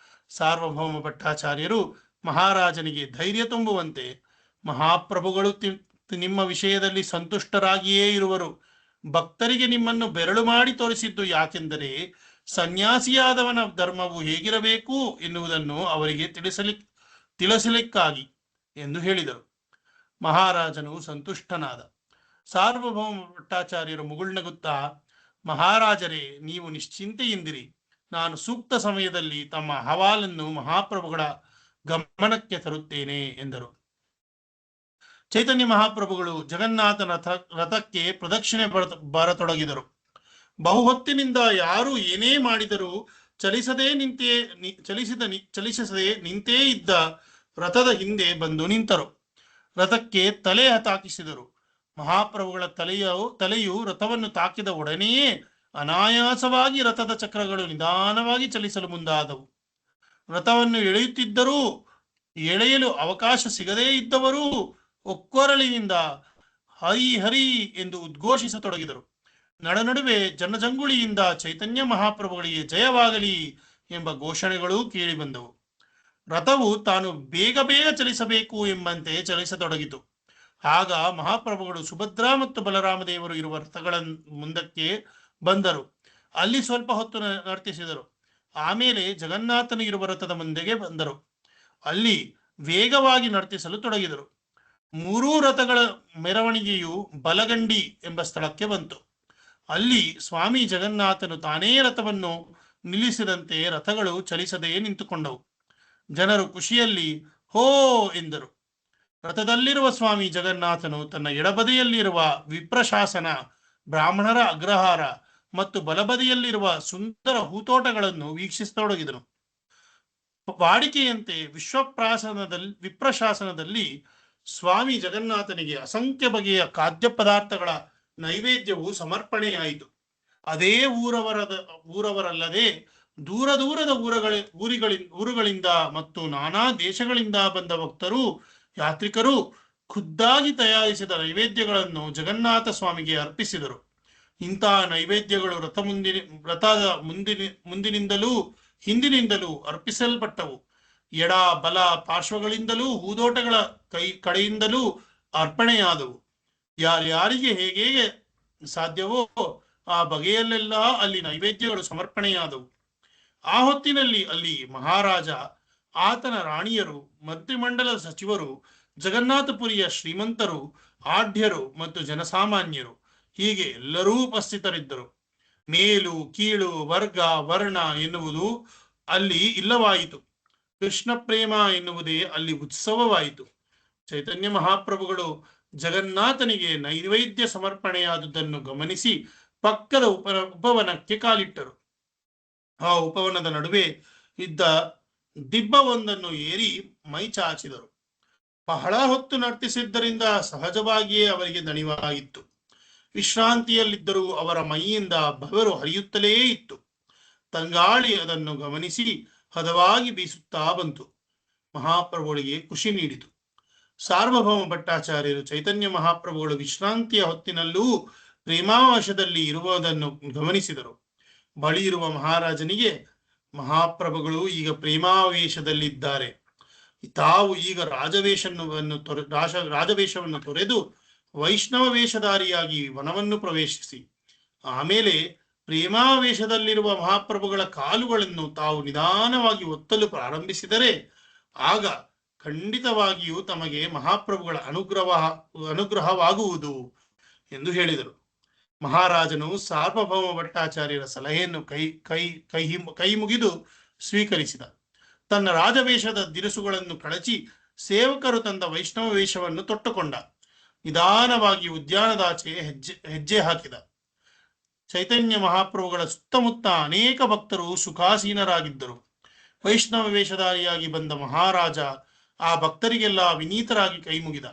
ಸಾರ್ವಭೌಮ ಭಟ್ಟಾಚಾರ್ಯರು ಮಹಾರಾಜನಿಗೆ ಧೈರ್ಯ ತುಂಬುವಂತೆ, ಮಹಾಪ್ರಭುಗಳು ನಿಮ್ಮ ವಿಷಯದಲ್ಲಿ ಸಂತುಷ್ಟರಾಗಿಯೇ ಇರುವರು. ಭಕ್ತರಿಗೆ ನಿಮ್ಮನ್ನು ಬೆರಳು ಮಾಡಿ ತೋರಿಸಿದ್ದು ಯಾಕೆಂದರೆ ಸನ್ಯಾಸಿಯಾದವನ ಧರ್ಮವು ಹೇಗಿರಬೇಕು ಎನ್ನುವುದನ್ನು ಅವರಿಗೆ ತಿಳಿಸಲಿಕ್ಕಾಗಿ ಎಂದು ಹೇಳಿದರು. ಮಹಾರಾಜನು ಸಂತುಷ್ಟನಾದ. ಸಾರ್ವಭೌಮ ಭಟ್ಟಾಚಾರ್ಯರು ಮುಗುಳ್ನಗುತ್ತಾ, ಮಹಾರಾಜರೇ, ನೀವು ನಿಶ್ಚಿಂತೆಯಿಂದಿರಿ, ನಾನು ಸೂಕ್ತ ಸಮಯದಲ್ಲಿ ತಮ್ಮ ಅಹವಾಲನ್ನು ಮಹಾಪ್ರಭುಗಳ ಗಮನಕ್ಕೆ ತರುತ್ತೇನೆ ಎಂದರು. ಚೈತನ್ಯ ಮಹಾಪ್ರಭುಗಳು ಜಗನ್ನಾಥನ ರಥಕ್ಕೆ ಪ್ರದಕ್ಷಿಣೆ ಬರತೊಡಗಿದರು. ಬಹುಹೊತ್ತಿನಿಂದ ಯಾರು ಏನೇ ಮಾಡಿದರೂ ಚಲಿಸದೆ ನಿಂತೇ ಇದ್ದ ರಥದ ಹಿಂದೆ ಬಂದು ನಿಂತರು. ರಥಕ್ಕೆ ತಲೆ ತಾಕಿಸಿದರು. ಮಹಾಪ್ರಭುಗಳ ತಲೆಯು ರಥವನ್ನು ತಾಕಿದ ಒಡನೆಯೇ ಅನಾಯಾಸವಾಗಿ ರಥದ ಚಕ್ರಗಳು ನಿಧಾನವಾಗಿ ಚಲಿಸಲು ಮುಂದಾದವು. ರಥವನ್ನು ಎಳೆಯುತ್ತಿದ್ದರೂ ಎಳೆಯಲು ಅವಕಾಶ ಸಿಗದೇ ಇದ್ದವರೂ ಒಕ್ಕೊರಳಿನಿಂದ ಹರಿ ಹರಿ ಎಂದು ಉದ್ಘೋಷಿಸತೊಡಗಿದರು. ನಡುವೆ ಜನಜಂಗುಳಿಯಿಂದ ಚೈತನ್ಯ ಮಹಾಪ್ರಭುಗಳಿಗೆ ಜಯವಾಗಲಿ ಎಂಬ ಘೋಷಣೆಗಳೂ ಕೇಳಿಬಂದವು. ರಥವು ತಾನು ಬೇಗ ಬೇಗ ಚಲಿಸಬೇಕು ಎಂಬಂತೆ ಚಲಿಸತೊಡಗಿತು. ಆಗ ಮಹಾಪ್ರಭುಗಳು ಸುಭದ್ರಾ ಮತ್ತು ಬಲರಾಮ ದೇವರು ಇರುವ ರಥಗಳ ಮುಂದಕ್ಕೆ ಬಂದರು. ಅಲ್ಲಿ ಸ್ವಲ್ಪ ಹೊತ್ತು ನರ್ತಿಸಿದರು. ಆಮೇಲೆ ಜಗನ್ನಾಥನು ಇರುವ ರಥದ ಮುಂದೆಗೆ ಬಂದರು. ಅಲ್ಲಿ ವೇಗವಾಗಿ ನರ್ತಿಸಲು ತೊಡಗಿದರು. ಮೂರೂ ರಥಗಳ ಮೆರವಣಿಗೆಯು ಬಲಗಂಡಿ ಎಂಬ ಸ್ಥಳಕ್ಕೆ ಬಂತು. ಅಲ್ಲಿ ಸ್ವಾಮಿ ಜಗನ್ನಾಥನು ತಾನೇ ರಥವನ್ನು ನಿಲ್ಲಿಸಿದಂತೆ ರಥಗಳು ಚಲಿಸದೇ ನಿಂತುಕೊಂಡವು. ಜನರು ಖುಷಿಯಲ್ಲಿ ಹೋ ಎಂದರು. ರಥದಲ್ಲಿರುವ ಸ್ವಾಮಿ ಜಗನ್ನಾಥನು ತನ್ನ ಎಡಬದಿಯಲ್ಲಿರುವ ವಿಪ್ರಶಾಸನ, ಬ್ರಾಹ್ಮಣರ ಅಗ್ರಹಾರ ಮತ್ತು ಬಲಬದಿಯಲ್ಲಿರುವ ಸುಂದರ ಹೂತೋಟಗಳನ್ನು ವೀಕ್ಷಿಸತೊಡಗಿದನು. ವಾಡಿಕೆಯಂತೆ ವಿಪ್ರಶಾಸನದಲ್ಲಿ ಸ್ವಾಮಿ ಜಗನ್ನಾಥನಿಗೆ ಅಸಂಖ್ಯ ಬಗೆಯ ಖಾದ್ಯ ಪದಾರ್ಥಗಳ ನೈವೇದ್ಯವು ಸಮರ್ಪಣೆಯಾಯಿತು. ಅದೇ ಊರವರಲ್ಲದೆ ದೂರ ದೂರದ ಊರುಗಳಿಂದ ಮತ್ತು ನಾನಾ ದೇಶಗಳಿಂದ ಬಂದ ಭಕ್ತರು, ಯಾತ್ರಿಕರು ಖುದ್ದಾಗಿ ತಯಾರಿಸಿದ ನೈವೇದ್ಯಗಳನ್ನು ಜಗನ್ನಾಥ ಸ್ವಾಮಿಗೆ ಅರ್ಪಿಸಿದರು. ಇಂತಹ ನೈವೇದ್ಯಗಳು ರಥದ ಮುಂದಿನಿಂದಲೂ ಹಿಂದಿನಿಂದಲೂ ಅರ್ಪಿಸಲ್ಪಟ್ಟವು. ಎಡ ಬಲ ಪಾರ್ಶ್ವಗಳಿಂದಲೂ ಹೂದೋಟಗಳ ಕಡೆಯಿಂದಲೂ ಅರ್ಪಣೆಯಾದವು. ಯಾರ್ಯಾರಿಗೆ ಹೇಗೆ ಸಾಧ್ಯವೋ ಆ ಬಗೆಯಲ್ಲೆಲ್ಲ ಅಲ್ಲಿ ನೈವೇದ್ಯಗಳು ಸಮರ್ಪಣೆಯಾದವು. ಆ ಹೊತ್ತಿನಲ್ಲಿ ಅಲ್ಲಿ ಮಹಾರಾಜ, ಆತನ ರಾಣಿಯರು, ಮಂತ್ರಿಮಂಡಲದ ಸಚಿವರು, ಜಗನ್ನಾಥಪುರಿಯ ಶ್ರೀಮಂತರು, ಆಢ್ಯರು ಮತ್ತು ಜನಸಾಮಾನ್ಯರು ಹೀಗೆ ಎಲ್ಲರೂ ಉಪಸ್ಥಿತರಿದ್ದರು. ಮೇಲು ಕೀಳು ವರ್ಗ ವರ್ಣ ಎನ್ನುವುದು ಅಲ್ಲಿ ಇಲ್ಲವಾಯಿತು. ಕೃಷ್ಣ ಪ್ರೇಮ ಎನ್ನುವುದೇ ಅಲ್ಲಿ ಉತ್ಸವವಾಯಿತು. ಚೈತನ್ಯ ಮಹಾಪ್ರಭುಗಳು ಜಗನ್ನಾಥನಿಗೆ ನೈವೇದ್ಯ ಸಮರ್ಪಣೆಯಾದುದನ್ನು ಗಮನಿಸಿ ಪಕ್ಕದ ಉಪವನಕ್ಕೆ ಕಾಲಿಟ್ಟರು. ಆ ಉಪವನದ ನಡುವೆ ಇದ್ದ ದಿಬ್ಬವೊಂದನ್ನು ಏರಿ ಮೈ ಚಾಚಿದರು. ಬಹಳ ಹೊತ್ತು ನರ್ತಿಸಿದ್ದರಿಂದ ಸಹಜವಾಗಿಯೇ ಅವರಿಗೆ ದಣಿವಾಗಿತ್ತು. ವಿಶ್ರಾಂತಿಯಲ್ಲಿದ್ದರೂ ಅವರ ಮೈಯಿಂದ ಬೆವರು ಹರಿಯುತ್ತಲೇ ಇತ್ತು. ತಂಗಾಳಿ ಅದನ್ನು ಗಮನಿಸಿ ಹದವಾಗಿ ಬೀಸುತ್ತಾ ಬಂತು. ಮಹಾಪ್ರಭುಗಳಿಗೆ ಖುಷಿ ನೀಡಿತು. ಸಾರ್ವಭೌಮ ಭಟ್ಟಾಚಾರ್ಯರು ಚೈತನ್ಯ ಮಹಾಪ್ರಭುಗಳು ವಿಶ್ರಾಂತಿಯ ಹೊತ್ತಿನಲ್ಲೂ ಪ್ರೇಮಾವಶದಲ್ಲಿ ಇರುವುದನ್ನು ಗಮನಿಸಿದರು. ಬಳಿ ಇರುವ ಮಹಾರಾಜನಿಗೆ, ಮಹಾಪ್ರಭುಗಳು ಈಗ ಪ್ರೇಮಾವೇಶದಲ್ಲಿದ್ದಾರೆ, ತಾವು ಈಗ ರಾಜವೇಷವನ್ನು ತೊರೆದು ವೈಷ್ಣವ ವೇಷಧಾರಿಯಾಗಿ ವನವನ್ನು ಪ್ರವೇಶಿಸಿ ಆಮೇಲೆ ಪ್ರೇಮಾವೇಶದಲ್ಲಿರುವ ಮಹಾಪ್ರಭುಗಳ ಕಾಲುಗಳನ್ನು ತಾವು ನಿಧಾನವಾಗಿ ಒತ್ತಲು ಪ್ರಾರಂಭಿಸಿದರೆ ಆಗ ಖಂಡಿತವಾಗಿಯೂ ತಮಗೆ ಮಹಾಪ್ರಭುಗಳ ಅನುಗ್ರಹವಾಗುವುದು ಎಂದು ಹೇಳಿದರು. ಮಹಾರಾಜನು ಸಾರ್ವಭೌಮ ಭಟ್ಟಾಚಾರ್ಯರ ಸಲಹೆಯನ್ನು ಕೈ ಮುಗಿದು ಸ್ವೀಕರಿಸಿದ. ತನ್ನ ರಾಜವೇಷದ ದಿರಿಸುಗಳನ್ನು ಕಳಚಿ ಸೇವಕರು ತಂದ ವೈಷ್ಣವ ವೇಷವನ್ನು ತೊಟ್ಟುಕೊಂಡ. ನಿಧಾನವಾಗಿ ಉದ್ಯಾನದಾಚೆ ಹೆಜ್ಜೆ ಹಾಕಿದ. ಚೈತನ್ಯ ಮಹಾಪ್ರಭುಗಳ ಸುತ್ತಮುತ್ತ ಅನೇಕ ಭಕ್ತರು ಸುಖಾಸೀನರಾಗಿದ್ದರು. ವೈಷ್ಣವ ವೇಷಧಾರಿಯಾಗಿ ಬಂದ ಮಹಾರಾಜ ಆ ಭಕ್ತರಿಗೆಲ್ಲ ವಿನೀತರಾಗಿ ಕೈ ಮುಗಿದ.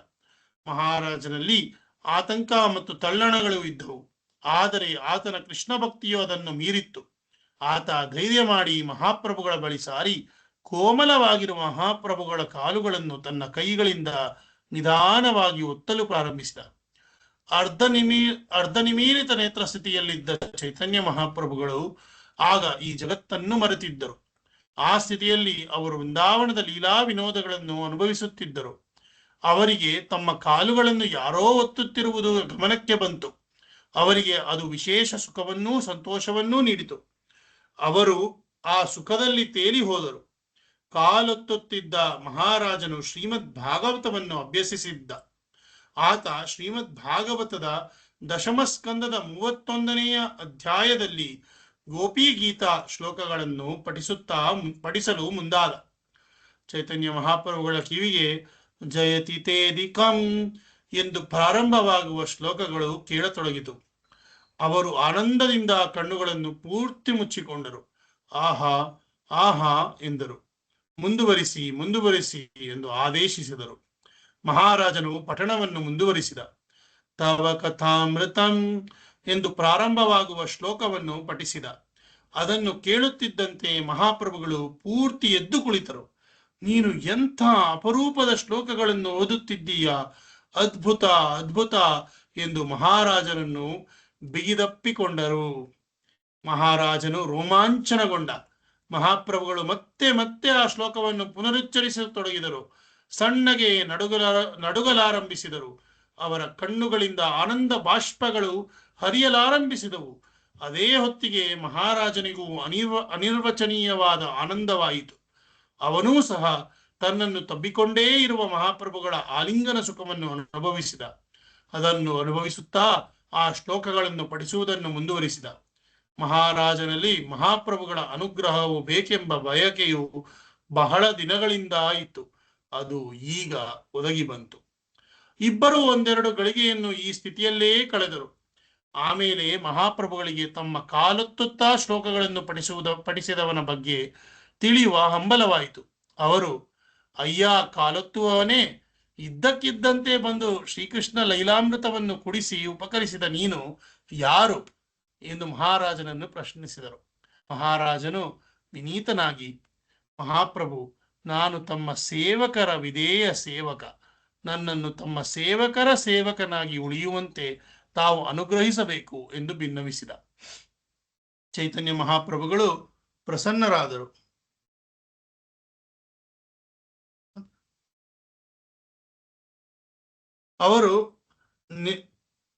ಮಹಾರಾಜನಲ್ಲಿ ಆತಂಕ ಮತ್ತು ತಲ್ಲಣಗಳು ಇದ್ದವು. ಆದರೆ ಆತನ ಕೃಷ್ಣ ಭಕ್ತಿಯು ಅದನ್ನು ಮೀರಿತ್ತು. ಆತ ಧೈರ್ಯ ಮಾಡಿ ಮಹಾಪ್ರಭುಗಳ ಬಳಿ ಸಾರಿ ಕೋಮಲವಾಗಿರುವ ಮಹಾಪ್ರಭುಗಳ ಕಾಲುಗಳನ್ನು ತನ್ನ ಕೈಗಳಿಂದ ನಿಧಾನವಾಗಿ ಒತ್ತಲು ಪ್ರಾರಂಭಿಸಿದ. ಅರ್ಧ ನಿಮೀಲಿತ ನೇತ್ರ ಸ್ಥಿತಿಯಲ್ಲಿದ್ದ ಚೈತನ್ಯ ಮಹಾಪ್ರಭುಗಳು ಆಗ ಈ ಜಗತ್ತನ್ನು ಮರೆತಿದ್ದರು. ಆ ಸ್ಥಿತಿಯಲ್ಲಿ ಅವರು ವೃಂದಾವನದ ಲೀಲಾ ವಿನೋದಗಳನ್ನು ಅನುಭವಿಸುತ್ತಿದ್ದರು. ಅವರಿಗೆ ತಮ್ಮ ಕಾಲುಗಳನ್ನು ಯಾರೋ ಒತ್ತುತ್ತಿರುವುದು ಗಮನಕ್ಕೆ ಬಂತು. ಅವರಿಗೆ ಅದು ವಿಶೇಷ ಸುಖವನ್ನೂ ಸಂತೋಷವನ್ನೂ ನೀಡಿತು. ಅವರು ಆ ಸುಖದಲ್ಲಿ ತೇಲಿ ಹೋದರು. ಕಾಲೊತ್ತುತ್ತಿದ್ದ ಮಹಾರಾಜನು ಶ್ರೀಮದ್ ಭಾಗವತವನ್ನು ಅಭ್ಯಸಿಸಿದ್ದ. ಆತ ಶ್ರೀಮದ್ ಭಾಗವತದ ದಶಮಸ್ಕಂದದ 31ನೆಯ ಅಧ್ಯಾಯದಲ್ಲಿ ಗೋಪಿ ಗೀತಾ ಶ್ಲೋಕಗಳನ್ನು ಪಠಿಸಲು ಮುಂದಾದ. ಚೈತನ್ಯ ಮಹಾಪ್ರಭುಗಳ ಕಿವಿಗೆ ಜಯತಿ ತೇದಿಕಂ ಎಂದು ಪ್ರಾರಂಭವಾಗುವ ಶ್ಲೋಕಗಳು ಕೇಳತೊಡಗಿತು. ಅವರು ಆನಂದದಿಂದ ಕಣ್ಣುಗಳನ್ನು ಪೂರ್ತಿ ಮುಚ್ಚಿಕೊಂಡರು. ಆಹಾ ಆಹಾ ಎಂದರು. ಮುಂದುವರಿಸಿ ಮುಂದುವರಿಸಿ ಎಂದು ಆದೇಶಿಸಿದರು. ಮಹಾರಾಜನು ಪಠಣವನ್ನು ಮುಂದುವರಿಸಿದ. ತವ ಕಥಾಮೃತಂ ಎಂದು ಪ್ರಾರಂಭವಾಗುವ ಶ್ಲೋಕವನ್ನು ಪಠಿಸಿದ. ಅದನ್ನು ಕೇಳುತ್ತಿದ್ದಂತೆ ಮಹಾಪ್ರಭುಗಳು ಪೂರ್ತಿ ಎದ್ದು ಕುಳಿತರು. ನೀನು ಎಂಥ ಅಪರೂಪದ ಶ್ಲೋಕಗಳನ್ನು ಓದುತ್ತಿದ್ದೀಯಾ, ಅದ್ಭುತ ಅದ್ಭುತ ಎಂದು ಮಹಾರಾಜನನ್ನು ಬಿಗಿದಪ್ಪಿಕೊಂಡರು. ಮಹಾರಾಜನು ರೋಮಾಂಚನಗೊಂಡ. ಮಹಾಪ್ರಭುಗಳು ಮತ್ತೆ ಮತ್ತೆ ಆ ಶ್ಲೋಕವನ್ನು ಪುನರುಚ್ಚರಿಸತೊಡಗಿದರು. ಸಣ್ಣಗೆ ನಡುಗಲಾರಂಭಿಸಿದರು. ಅವರ ಕಣ್ಣುಗಳಿಂದ ಆನಂದ ಬಾಷ್ಪಗಳು ಹರಿಯಲಾರಂಭಿಸಿದವು. ಅದೇ ಹೊತ್ತಿಗೆ ಮಹಾರಾಜನಿಗೂ ಅನಿರ್ವಚನೀಯವಾದ ಆನಂದವಾಯಿತು. ಅವನೂ ಸಹ ತನ್ನನ್ನು ತಬ್ಬಿಕೊಂಡೇ ಇರುವ ಮಹಾಪ್ರಭುಗಳ ಆಲಿಂಗನ ಸುಖವನ್ನು ಅನುಭವಿಸಿದ. ಅದನ್ನು ಅನುಭವಿಸುತ್ತಾ ಆ ಶ್ಲೋಕಗಳನ್ನು ಪಠಿಸುವುದನ್ನು ಮುಂದುವರಿಸಿದ. ಮಹಾರಾಜನಲ್ಲಿ ಮಹಾಪ್ರಭುಗಳ ಅನುಗ್ರಹವು ಬೇಕೆಂಬ ಬಯಕೆಯು ಬಹಳ ದಿನಗಳಿಂದ ಇತ್ತು. ಅದು ಈಗ ಒದಗಿ ಬಂತು. ಇಬ್ಬರು ಒಂದೆರಡು ಗಳಿಗೆಯನ್ನು ಈ ಸ್ಥಿತಿಯಲ್ಲೇ ಕಳೆದರು. ಆಮೇಲೆ ಮಹಾಪ್ರಭುಗಳಿಗೆ ತಮ್ಮ ಕಾಲೊತ್ತುತ್ತಾ ಶ್ಲೋಕಗಳನ್ನು ಪಠಿಸಿದವನ ಬಗ್ಗೆ ತಿಳಿಯುವ ಹಂಬಲವಾಯಿತು. ಅವರು, ಅಯ್ಯ ಕಾಲೊತ್ತುವವನೇ, ಇದ್ದಕ್ಕಿದ್ದಂತೆ ಬಂದು ಶ್ರೀಕೃಷ್ಣ ಲೈಲಾಮೃತವನ್ನು ಕುಡಿಸಿ ಉಪಕರಿಸಿದ ನೀನು ಯಾರು ಎಂದು ಮಹಾರಾಜನನ್ನು ಪ್ರಶ್ನಿಸಿದರು. ಮಹಾರಾಜನು ವಿನೀತನಾಗಿ, ಮಹಾಪ್ರಭು, ನಾನು ತಮ್ಮ ಸೇವಕರ ವಿಧೇಯ ಸೇವಕ. ನನ್ನನ್ನು ತಮ್ಮ ಸೇವಕರ ಸೇವಕನಾಗಿ ಉಳಿಯುವಂತೆ ತಾವು ಅನುಗ್ರಹಿಸಬೇಕು ಎಂದು ಬಿನ್ನವಿಸಿದ. ಚೈತನ್ಯ ಮಹಾಪ್ರಭುಗಳು ಪ್ರಸನ್ನರಾದರು.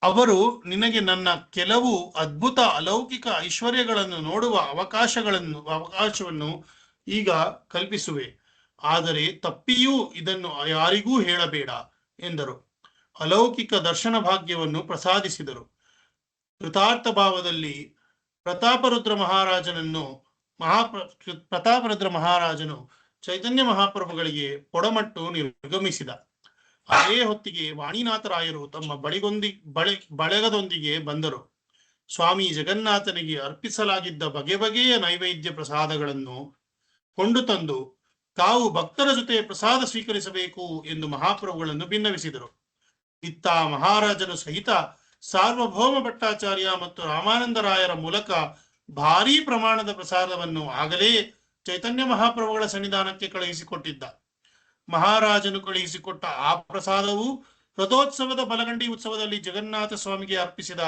ಅವರು ನಿನಗೆ ನನ್ನ ಕೆಲವು ಅದ್ಭುತ ಅಲೌಕಿಕ ಐಶ್ವರ್ಯಗಳನ್ನು ನೋಡುವ ಅವಕಾಶವನ್ನು ಈಗ ಕಲ್ಪಿಸುವೆ. ಆದರೆ ತಪ್ಪಿಯೂ ಇದನ್ನು ಯಾರಿಗೂ ಹೇಳಬೇಡ ಎಂದರು. ಅಲೌಕಿಕ ದರ್ಶನ ಭಾಗ್ಯವನ್ನು ಪ್ರಸಾದಿಸಿದರು. ಕೃತಾರ್ಥ ಭಾವದಲ್ಲಿ ಪ್ರತಾಪರುದ್ರ ಮಹಾರಾಜನು ಚೈತನ್ಯ ಮಹಾಪ್ರಭುಗಳಿಗೆ ಪೊಡಮಟ್ಟು ನಿರ್ಗಮಿಸಿದ. ಅದೇ ಹೊತ್ತಿಗೆ ವಾಣಿನಾಥರಾಯರು ತಮ್ಮ ಬಳಗದೊಂದಿಗೆ ಬಂದರು. ಸ್ವಾಮಿ ಜಗನ್ನಾಥನಿಗೆ ಅರ್ಪಿಸಲಾಗಿದ್ದ ಬಗೆ ಬಗೆಯ ನೈವೇದ್ಯ ಪ್ರಸಾದಗಳನ್ನು ಕೊಂಡು ತಂದು ತಾವು ಭಕ್ತರ ಜೊತೆ ಪ್ರಸಾದ ಸ್ವೀಕರಿಸಬೇಕು ಎಂದು ಮಹಾಪ್ರಭುಗಳನ್ನು ಭಿನ್ನವಿಸಿದರು. ಇತ್ತ ಮಹಾರಾಜನು ಸಹಿತ ಸಾರ್ವಭೌಮ ಭಟ್ಟಾಚಾರ್ಯ ಮತ್ತು ರಾಮಾನಂದರಾಯರ ಮೂಲಕ ಭಾರೀ ಪ್ರಮಾಣದ ಪ್ರಸಾದವನ್ನು ಆಗಲೇ ಚೈತನ್ಯ ಮಹಾಪ್ರಭುಗಳ ಸನ್ನಿಧಾನಕ್ಕೆ ಕಳುಹಿಸಿಕೊಟ್ಟಿದ್ದ. ಮಹಾರಾಜನು ಕಳುಹಿಸಿಕೊಟ್ಟ ಆ ಪ್ರಸಾದವು ರಥೋತ್ಸವದ ಬಲಗಂಡಿ ಉತ್ಸವದಲ್ಲಿ ಜಗನ್ನಾಥ ಸ್ವಾಮಿಗೆ ಅರ್ಪಿಸಿದ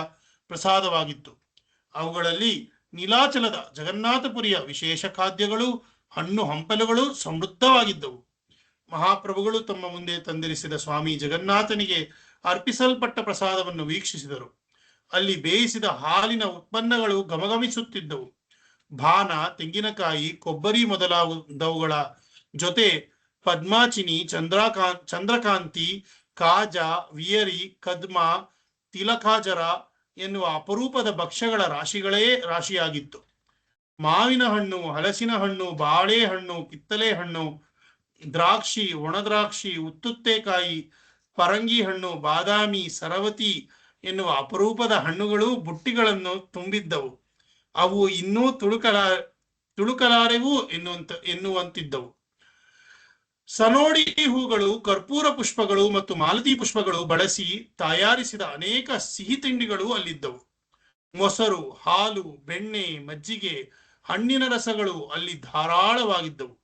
ಪ್ರಸಾದವಾಗಿತ್ತು. ಅವುಗಳಲ್ಲಿ ನೀಲಾಚಲದ ಜಗನ್ನಾಥಪುರಿಯ ವಿಶೇಷ ಖಾದ್ಯಗಳು, ಹಣ್ಣು ಹಂಪಲುಗಳು ಸಮೃದ್ಧವಾಗಿದ್ದವು. ಮಹಾಪ್ರಭುಗಳು ತಮ್ಮ ಮುಂದೆ ತಂದಿರಿಸಿದ ಸ್ವಾಮಿ ಜಗನ್ನಾಥನಿಗೆ ಅರ್ಪಿಸಲ್ಪಟ್ಟ ಪ್ರಸಾದವನ್ನು ವೀಕ್ಷಿಸಿದರು. ಅಲ್ಲಿ ಬೇಯಿಸಿದ ಹಾಲಿನ ಉತ್ಪನ್ನಗಳು ಘಮಘಮಿಸುತ್ತಿದ್ದವು. ಭಾನ, ತೆಂಗಿನಕಾಯಿ, ಕೊಬ್ಬರಿ ಮೊದಲಾದವುಗಳ ಜೊತೆ ಪದ್ಮಾಚಿನಿ, ಚಂದ್ರಕಾಂತಿ, ಕಾಜ, ವಿಯರಿ, ಕದ್ಮ, ತಿಲಕಾಜರ ಎನ್ನುವ ಅಪರೂಪದ ಭಕ್ಷ್ಯಗಳ ರಾಶಿಗಳೇ ರಾಶಿಯಾಗಿತ್ತು. ಮಾವಿನ ಹಣ್ಣು, ಹಲಸಿನ ಹಣ್ಣು, ಬಾಳೆಹಣ್ಣು, ಕಿತ್ತಲೆ ಹಣ್ಣು, ದ್ರಾಕ್ಷಿ, ಒಣದ್ರಾಕ್ಷಿ, ಉತ್ತುತ್ತೆಕಾಯಿ, ಪರಂಗಿ ಹಣ್ಣು, ಬಾದಾಮಿ, ಸರವತಿ ಎನ್ನುವ ಅಪರೂಪದ ಹಣ್ಣುಗಳು ಬುಟ್ಟಿಗಳನ್ನು ತುಂಬಿದ್ದವು. ಅವು ಇನ್ನೂ ತುಳುಕಲಾರೆವು ಎನ್ನುವಂತಿದ್ದವು. ಸನೋಡಿ ಹೂಗಳು, ಕರ್ಪೂರ ಪುಷ್ಪಗಳು ಮತ್ತು ಮಾಲತಿ ಪುಷ್ಪಗಳು ಬಳಸಿ ತಯಾರಿಸಿದ ಅನೇಕ ಸಿಹಿ ತಿಂಡಿಗಳು ಅಲ್ಲಿದ್ದವು. ಮೊಸರು, ಹಾಲು, ಬೆಣ್ಣೆ, ಮಜ್ಜಿಗೆ, ಹಣ್ಣಿನ ರಸಗಳು ಅಲ್ಲಿ ಧಾರಾಳವಾಗಿದ್ದವು.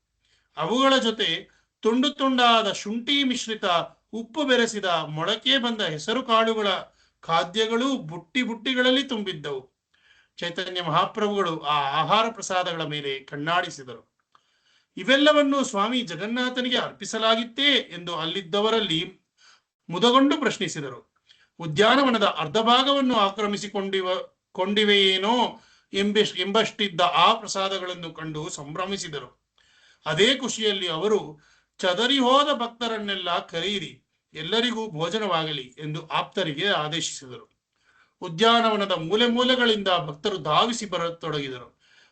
ಅವುಗಳ ಜೊತೆ ತುಂಡು ತುಂಡಾದ ಶುಂಠಿ ಮಿಶ್ರಿತ ಉಪ್ಪು ಬೆರೆಸಿದ ಮೊಳಕೆ ಬಂದ ಹೆಸರು ಕಾಳುಗಳ ಖಾದ್ಯಗಳು ಬುಟ್ಟಿಗಳಲ್ಲಿ ತುಂಬಿದ್ದವು. ಚೈತನ್ಯ ಮಹಾಪ್ರಭುಗಳು ಆ ಆಹಾರ ಪ್ರಸಾದಗಳ ಮೇಲೆ ಕಣ್ಣಾಡಿಸಿದರು. ಇವೆಲ್ಲವನ್ನು ಸ್ವಾಮಿ ಜಗನ್ನಾಥನಿಗೆ ಅರ್ಪಿಸಲಾಗಿತ್ತೇ ಎಂದು ಅಲ್ಲಿದ್ದವರಲ್ಲಿ ಮುದಗೊಂಡು ಪ್ರಶ್ನಿಸಿದರು. ಉದ್ಯಾನವನದ ಅರ್ಧ ಭಾಗವನ್ನು ಕೊಂಡಿವೆಯೇನೋ ಎಂಬಷ್ಟಿದ್ದ ಆ ಪ್ರಸಾದಗಳನ್ನು ಕಂಡು ಸಂಭ್ರಮಿಸಿದರು. ಅದೇ ಖುಷಿಯಲ್ಲಿ ಅವರು, ಚದರಿ ಹೋದ ಭಕ್ತರನ್ನೆಲ್ಲ ಕರೆಯಿರಿ, ಎಲ್ಲರಿಗೂ ಭೋಜನವಾಗಲಿ ಎಂದು ಆಪ್ತರಿಗೆ ಆದೇಶಿಸಿದರು. ಉದ್ಯಾನವನದ ಮೂಲೆ ಮೂಲೆಗಳಿಂದ ಭಕ್ತರು ಧಾವಿಸಿ ಬರತೊಡಗಿದರು.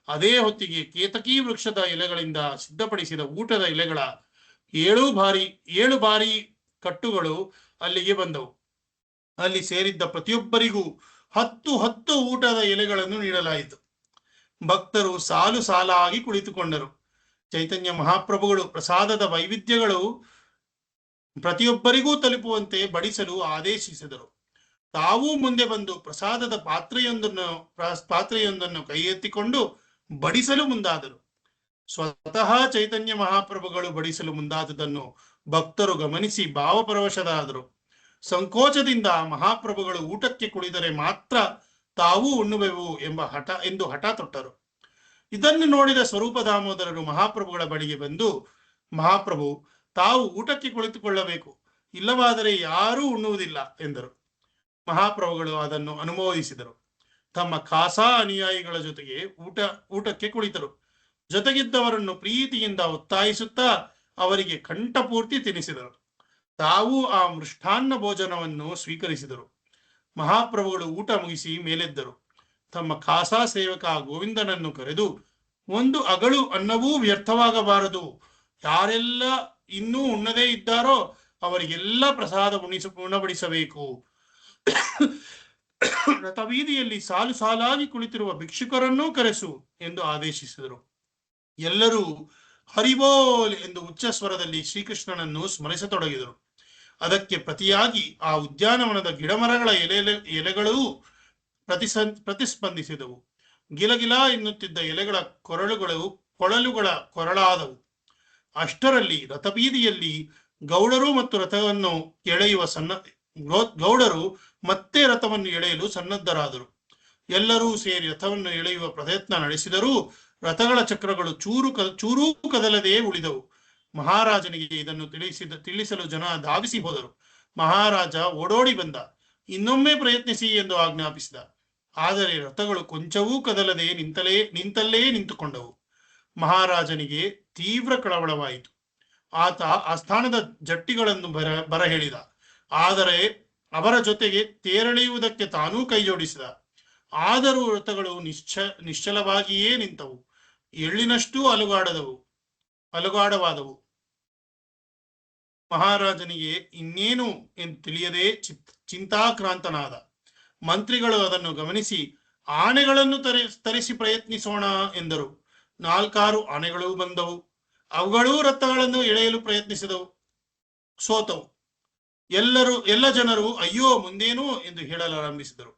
ಅದೇ ಹೊತ್ತಿಗೆ ಕೇತಕಿ ವೃಕ್ಷದ ಎಲೆಗಳಿಂದ ಸಿದ್ಧಪಡಿಸಿದ ಊಟದ ಎಲೆಗಳ 7 ಬಾರಿ ಕಟ್ಟುಗಳು ಅಲ್ಲಿಗೆ ಬಂದವು. ಅಲ್ಲಿ ಸೇರಿದ್ದ ಪ್ರತಿಯೊಬ್ಬರಿಗೂ 10 ಊಟದ ಎಲೆಗಳನ್ನು ನೀಡಲಾಯಿತು. ಭಕ್ತರು ಸಾಲು ಸಾಲಾಗಿ ಕುಳಿತುಕೊಂಡರು. ಚೈತನ್ಯ ಮಹಾಪ್ರಭುಗಳು ಪ್ರಸಾದದ ವೈವಿಧ್ಯಗಳು ಪ್ರತಿಯೊಬ್ಬರಿಗೂ ತಲುಪುವಂತೆ ಬಡಿಸಲು ಆದೇಶಿಸಿದರು. ತಾವೂ ಮುಂದೆ ಬಂದು ಪ್ರಸಾದದ ಪಾತ್ರೆಯೊಂದನ್ನು ಕೈ ಎತ್ತಿಕೊಂಡು ಬಡಿಸಲು ಮುಂದಾದರು. ಸ್ವತಃ ಚೈತನ್ಯ ಮಹಾಪ್ರಭುಗಳು ಬಡಿಸಲು ಮುಂದಾದುದನ್ನು ಭಕ್ತರು ಗಮನಿಸಿ ಭಾವಪರವಶರಾದರು. ಸಂಕೋಚದಿಂದ ಮಹಾಪ್ರಭುಗಳು ಊಟಕ್ಕೆ ಕುಳಿದರೆ ಮಾತ್ರ ತಾವೂ ಉಣ್ಣುವೆವು ಎಂದು ಹಠ ತೊಟ್ಟರು. ಇದನ್ನು ನೋಡಿದ ಸ್ವರೂಪ ದಾಮೋದರರು ಮಹಾಪ್ರಭುಗಳ ಬಳಿಗೆ ಬಂದು, ಮಹಾಪ್ರಭು, ತಾವು ಊಟಕ್ಕೆ ಕುಳಿತುಕೊಳ್ಳಬೇಕು, ಇಲ್ಲವಾದರೆ ಯಾರೂ ಉಣ್ಣುವುದಿಲ್ಲ ಎಂದರು. ಮಹಾಪ್ರಭುಗಳು ಅದನ್ನು ಅನುಮೋದಿಸಿದರು. ತಮ್ಮ ಖಾಸಾ ಅನುಯಾಯಿಗಳ ಜೊತೆಗೆ ಊಟಕ್ಕೆ ಕುಳಿತರು. ಜೊತೆಗಿದ್ದವರನ್ನು ಪ್ರೀತಿಯಿಂದ ಒತ್ತಾಯಿಸುತ್ತಾ ಅವರಿಗೆ ಕಂಠಪೂರ್ತಿ ತಿನ್ನಿಸಿದರು. ತಾವು ಆ ಮೃಷ್ಟಾನ್ನ ಭೋಜನವನ್ನು ಸ್ವೀಕರಿಸಿದರು. ಮಹಾಪ್ರಭುಗಳು ಊಟ ಮುಗಿಸಿ ಮೇಲೆದ್ದರು. ತಮ್ಮ ಖಾಸಾ ಸೇವಕ ಗೋವಿಂದನನ್ನು ಕರೆದು, ಒಂದು ಅಗಳು ಅನ್ನವೂ ವ್ಯರ್ಥವಾಗಬಾರದು, ಯಾರೆಲ್ಲ ಇನ್ನೂ ಉಣ್ಣದೇ ಇದ್ದಾರೋ ಅವರಿಗೆಲ್ಲ ಪ್ರಸಾದ ಉಣಬಡಿಸಬೇಕು. ರಥಬೀದಿಯಲ್ಲಿ ಸಾಲು ಸಾಲಾಗಿ ಕುಳಿತಿರುವ ಭಿಕ್ಷುಕರನ್ನೂ ಕರೆಸು ಎಂದು ಆದೇಶಿಸಿದರು. ಎಲ್ಲರೂ ಹರಿಬೋಲ್ ಎಂದು ಉಚ್ಚ ಸ್ವರದಲ್ಲಿ ಶ್ರೀಕೃಷ್ಣನನ್ನು ಸ್ಮರಿಸತೊಡಗಿದರು. ಅದಕ್ಕೆ ಪ್ರತಿಯಾಗಿ ಆ ಉದ್ಯಾನವನದ ಗಿಡಮರಗಳ ಎಲೆಗಳೂ ಪ್ರತಿಸ್ಪಂದಿಸಿದವು. ಗಿಲಗಿಲ ಎನ್ನುತ್ತಿದ್ದ ಎಲೆಗಳ ಕೊಳಲುಗಳ ಕೊರಳಾದವು. ಅಷ್ಟರಲ್ಲಿ ರಥಬೀದಿಯಲ್ಲಿ ಗೌಡರು ಮತ್ತೆ ರಥವನ್ನು ಎಳೆಯಲು ಸನ್ನದ್ಧರಾದರು. ಎಲ್ಲರೂ ಸೇರಿ ರಥವನ್ನು ಎಳೆಯುವ ಪ್ರಯತ್ನ ನಡೆಸಿದರೂ ರಥಗಳ ಚಕ್ರಗಳು ಚೂರೂ ಕದಲದೇ ಉಳಿದವು. ಮಹಾರಾಜನಿಗೆ ಇದನ್ನು ತಿಳಿಸಲು ಜನ ಧಾವಿಸಿ ಹೋದರು. ಮಹಾರಾಜ ಓಡೋಡಿ ಬಂದ. ಇನ್ನೊಮ್ಮೆ ಪ್ರಯತ್ನಿಸಿ ಎಂದು ಆಜ್ಞಾಪಿಸಿದ. ಆದರೆ ರಥಗಳು ಕೊಂಚವೂ ಕದಲದೆ ನಿಂತಲ್ಲೇ ನಿಂತುಕೊಂಡವು. ಮಹಾರಾಜನಿಗೆ ತೀವ್ರ ಕಳವಳವಾಯಿತು. ಆತ ಆಸ್ಥಾನದ ಜಟ್ಟಿಗಳನ್ನು ಬರಹೇಳಿದ. ಆದರೆ ಅವರ ಜೊತೆಗೆ ತೇರೆಳೆಯುವುದಕ್ಕೆ ತಾನೂ ಕೈಜೋಡಿಸಿದ. ಆದರೂ ರಥಗಳು ನಿಶ್ಚಲವಾಗಿಯೇ ನಿಂತವು. ಎಳ್ಳಿನಷ್ಟೂ ಅಲುಗಾಡವಾದವು. ಮಹಾರಾಜನಿಗೆ ಇನ್ನೇನು ಎಂದು ತಿಳಿಯದೆ ಚಿಂತಾಕ್ರಾಂತನಾದ. ಮಂತ್ರಿಗಳು ಅದನ್ನು ಗಮನಿಸಿ, ಆನೆಗಳನ್ನು ತರಿಸಿ ಪ್ರಯತ್ನಿಸೋಣ ಎಂದರು. 4 ಆನೆಗಳು ಬಂದವು. ಅವುಗಳೂ ರಥಗಳನ್ನು ಎಳೆಯಲು ಪ್ರಯತ್ನಿಸಿದವು, ಸೋತವು. ಎಲ್ಲ ಜನರು ಅಯ್ಯೋ ಮುಂದೇನು ಎಂದು ಹೇಳಲಾರಂಭಿಸಿದರು.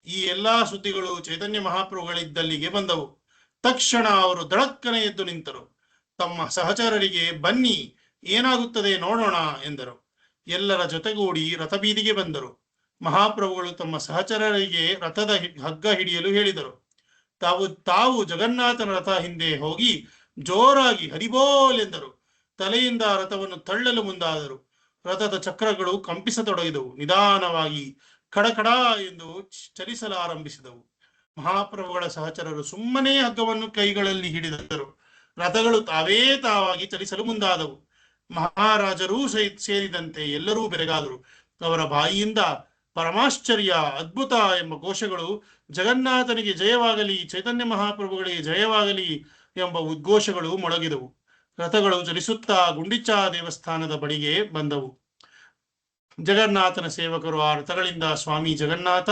ಈ ಎಲ್ಲಾ ಸುದ್ದಿಗಳು ಚೈತನ್ಯ ಮಹಾಪ್ರಭುಗಳಿದ್ದಲ್ಲಿಗೆ ಬಂದವು. ತಕ್ಷಣ ಅವರು ದಳಕ್ಕನೆ ಎದ್ದು ನಿಂತರು. ತಮ್ಮ ಸಹಚರರಿಗೆ, ಬನ್ನಿ, ಏನಾಗುತ್ತದೆ ನೋಡೋಣ ಎಂದರು. ಎಲ್ಲರ ಜೊತೆಗೂಡಿ ರಥಬೀದಿಗೆ ಬಂದರು. ಮಹಾಪ್ರಭುಗಳು ತಮ್ಮ ಸಹಚರರಿಗೆ ರಥದ ಹಗ್ಗ ಹಿಡಿಯಲು ಹೇಳಿದರು. ತಾವು ಜಗನ್ನಾಥನ ರಥ ಹಿಂದೆ ಹೋಗಿ ಜೋರಾಗಿ ಹರಿಬೋಲ್ ಎಂದರು. ತಲೆಯಿಂದ ರಥವನ್ನು ತಳ್ಳಲು ಮುಂದಾದರು. ರಥದ ಚಕ್ರಗಳು ಕಂಪಿಸತೊಡಗಿದವು. ನಿಧಾನವಾಗಿ ಕಡಕಡ ಎಂದು ಚಲಿಸಲಾರಂಭಿಸಿದವು. ಮಹಾಪ್ರಭುಗಳ ಸಹಚರರು ಸುಮ್ಮನೆ ಹಗ್ಗವನ್ನು ಕೈಗಳಲ್ಲಿ ಹಿಡಿದರು. ರಥಗಳು ತಾವಾಗಿ ಚಲಿಸಲು ಮುಂದಾದವು. ಮಹಾರಾಜರೂ ಸೇರಿದಂತೆ ಎಲ್ಲರೂ ಬೆರಗಾದರು. ಅವರ ಬಾಯಿಯಿಂದ ಪರಮಾಶ್ಚರ್ಯ, ಅದ್ಭುತ ಎಂಬ ಘೋಷಗಳು, ಜಗನ್ನಾಥನಿಗೆ ಜಯವಾಗಲಿ, ಚೈತನ್ಯ ಮಹಾಪ್ರಭುಗಳಿಗೆ ಜಯವಾಗಲಿ ಎಂಬ ಉದ್ಘೋಷಗಳು ಮೊಳಗಿದವು. ರಥಗಳು ಚಲಿಸುತ್ತಾ ಗುಂಡಿಚಾ ದೇವಸ್ಥಾನದ ಬಳಿಗೆ ಬಂದವು. ಜಗನ್ನಾಥನ ಸೇವಕರು ಆ ರಥಗಳಿಂದ ಸ್ವಾಮಿ ಜಗನ್ನಾಥ,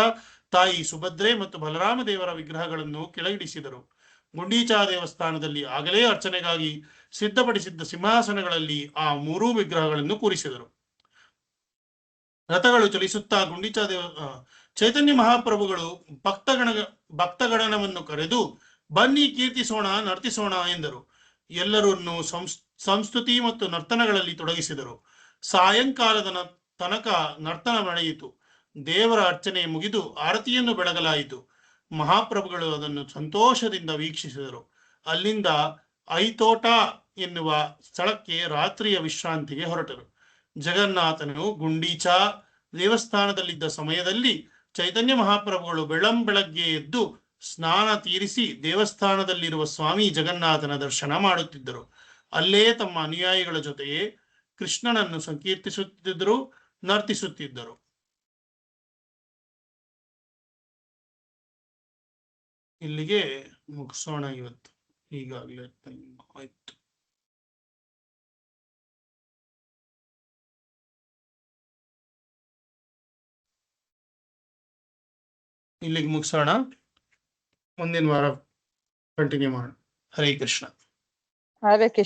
ತಾಯಿ ಸುಭದ್ರೆ ಮತ್ತು ಬಲರಾಮ ದೇವರ ವಿಗ್ರಹಗಳನ್ನು ಕೆಳಗಿಳಿಸಿದರು. ಗುಂಡೀಚಾ ದೇವಸ್ಥಾನದಲ್ಲಿ ಆಗಲೇ ಅರ್ಚನೆಗಾಗಿ ಸಿದ್ಧಪಡಿಸಿದ್ದ ಸಿಂಹಾಸನಗಳಲ್ಲಿ ಆ ಮೂರೂ ವಿಗ್ರಹಗಳನ್ನು ಕೂರಿಸಿದರು. ರಥಗಳು ಚಲಿಸುತ್ತಾ ಗುಂಡೀಚಾ ಚೈತನ್ಯ ಮಹಾಪ್ರಭುಗಳು ಭಕ್ತಗಣನವನ್ನು ಕರೆದು, ಬನ್ನಿ ಕೀರ್ತಿಸೋಣ, ನರ್ತಿಸೋಣ ಎಂದರು. ಎಲ್ಲರನ್ನು ಸಂಸ್ತುತಿ ಮತ್ತು ನರ್ತನಗಳಲ್ಲಿ ತೊಡಗಿಸಿದರು. ಸಾಯಂಕಾಲದ ತನಕ ನರ್ತನ ನಡೆಯಿತು. ದೇವರ ಅರ್ಚನೆ ಮುಗಿದು ಆರತಿಯನ್ನು ಬೆಳಗಲಾಯಿತು. ಮಹಾಪ್ರಭುಗಳು ಅದನ್ನು ಸಂತೋಷದಿಂದ ವೀಕ್ಷಿಸಿದರು. ಅಲ್ಲಿಂದ ಐತೋಟ ಎನ್ನುವ ಸ್ಥಳಕ್ಕೆ ರಾತ್ರಿಯ ವಿಶ್ರಾಂತಿಗೆ ಹೊರಟರು. ಜಗನ್ನಾಥನು ಗುಂಡೀಚಾ ದೇವಸ್ಥಾನದಲ್ಲಿದ್ದ ಸಮಯದಲ್ಲಿ ಚೈತನ್ಯ ಮಹಾಪ್ರಭುಗಳು ಬೆಳಗ್ಗೆ ಎದ್ದು ಸ್ನಾನ ತೀರಿಸಿ ದೇವಸ್ಥಾನದಲ್ಲಿರುವ ಸ್ವಾಮಿ ಜಗನ್ನಾಥನ ದರ್ಶನ ಮಾಡುತ್ತಿದ್ದರು. ಅಲ್ಲೇ ತಮ್ಮ ಅನುಯಾಯಿಗಳ ಜೊತೆಗೆ ಕೃಷ್ಣನನ್ನು ಸಂಕೀರ್ತಿಸುತ್ತಿದ್ದರು, ನರ್ತಿಸುತ್ತಿದ್ದರು. ಇಲ್ಲಿಗೆ ಮುಗಿಸೋಣ ಇವತ್ತು. ಈಗಾಗಲೇ ಆಯ್ತು. ಇಲ್ಲಿಗೆ ಮುಗಿಸೋಣ. ಮುಂದಿನ ವಾರ ಕಂಟಿನ್ಯೂ ಮಾಡೋಣ. ಹರೇ ಕೃಷ್ಣ. ಹರೇ ಕೃಷ್ಣ.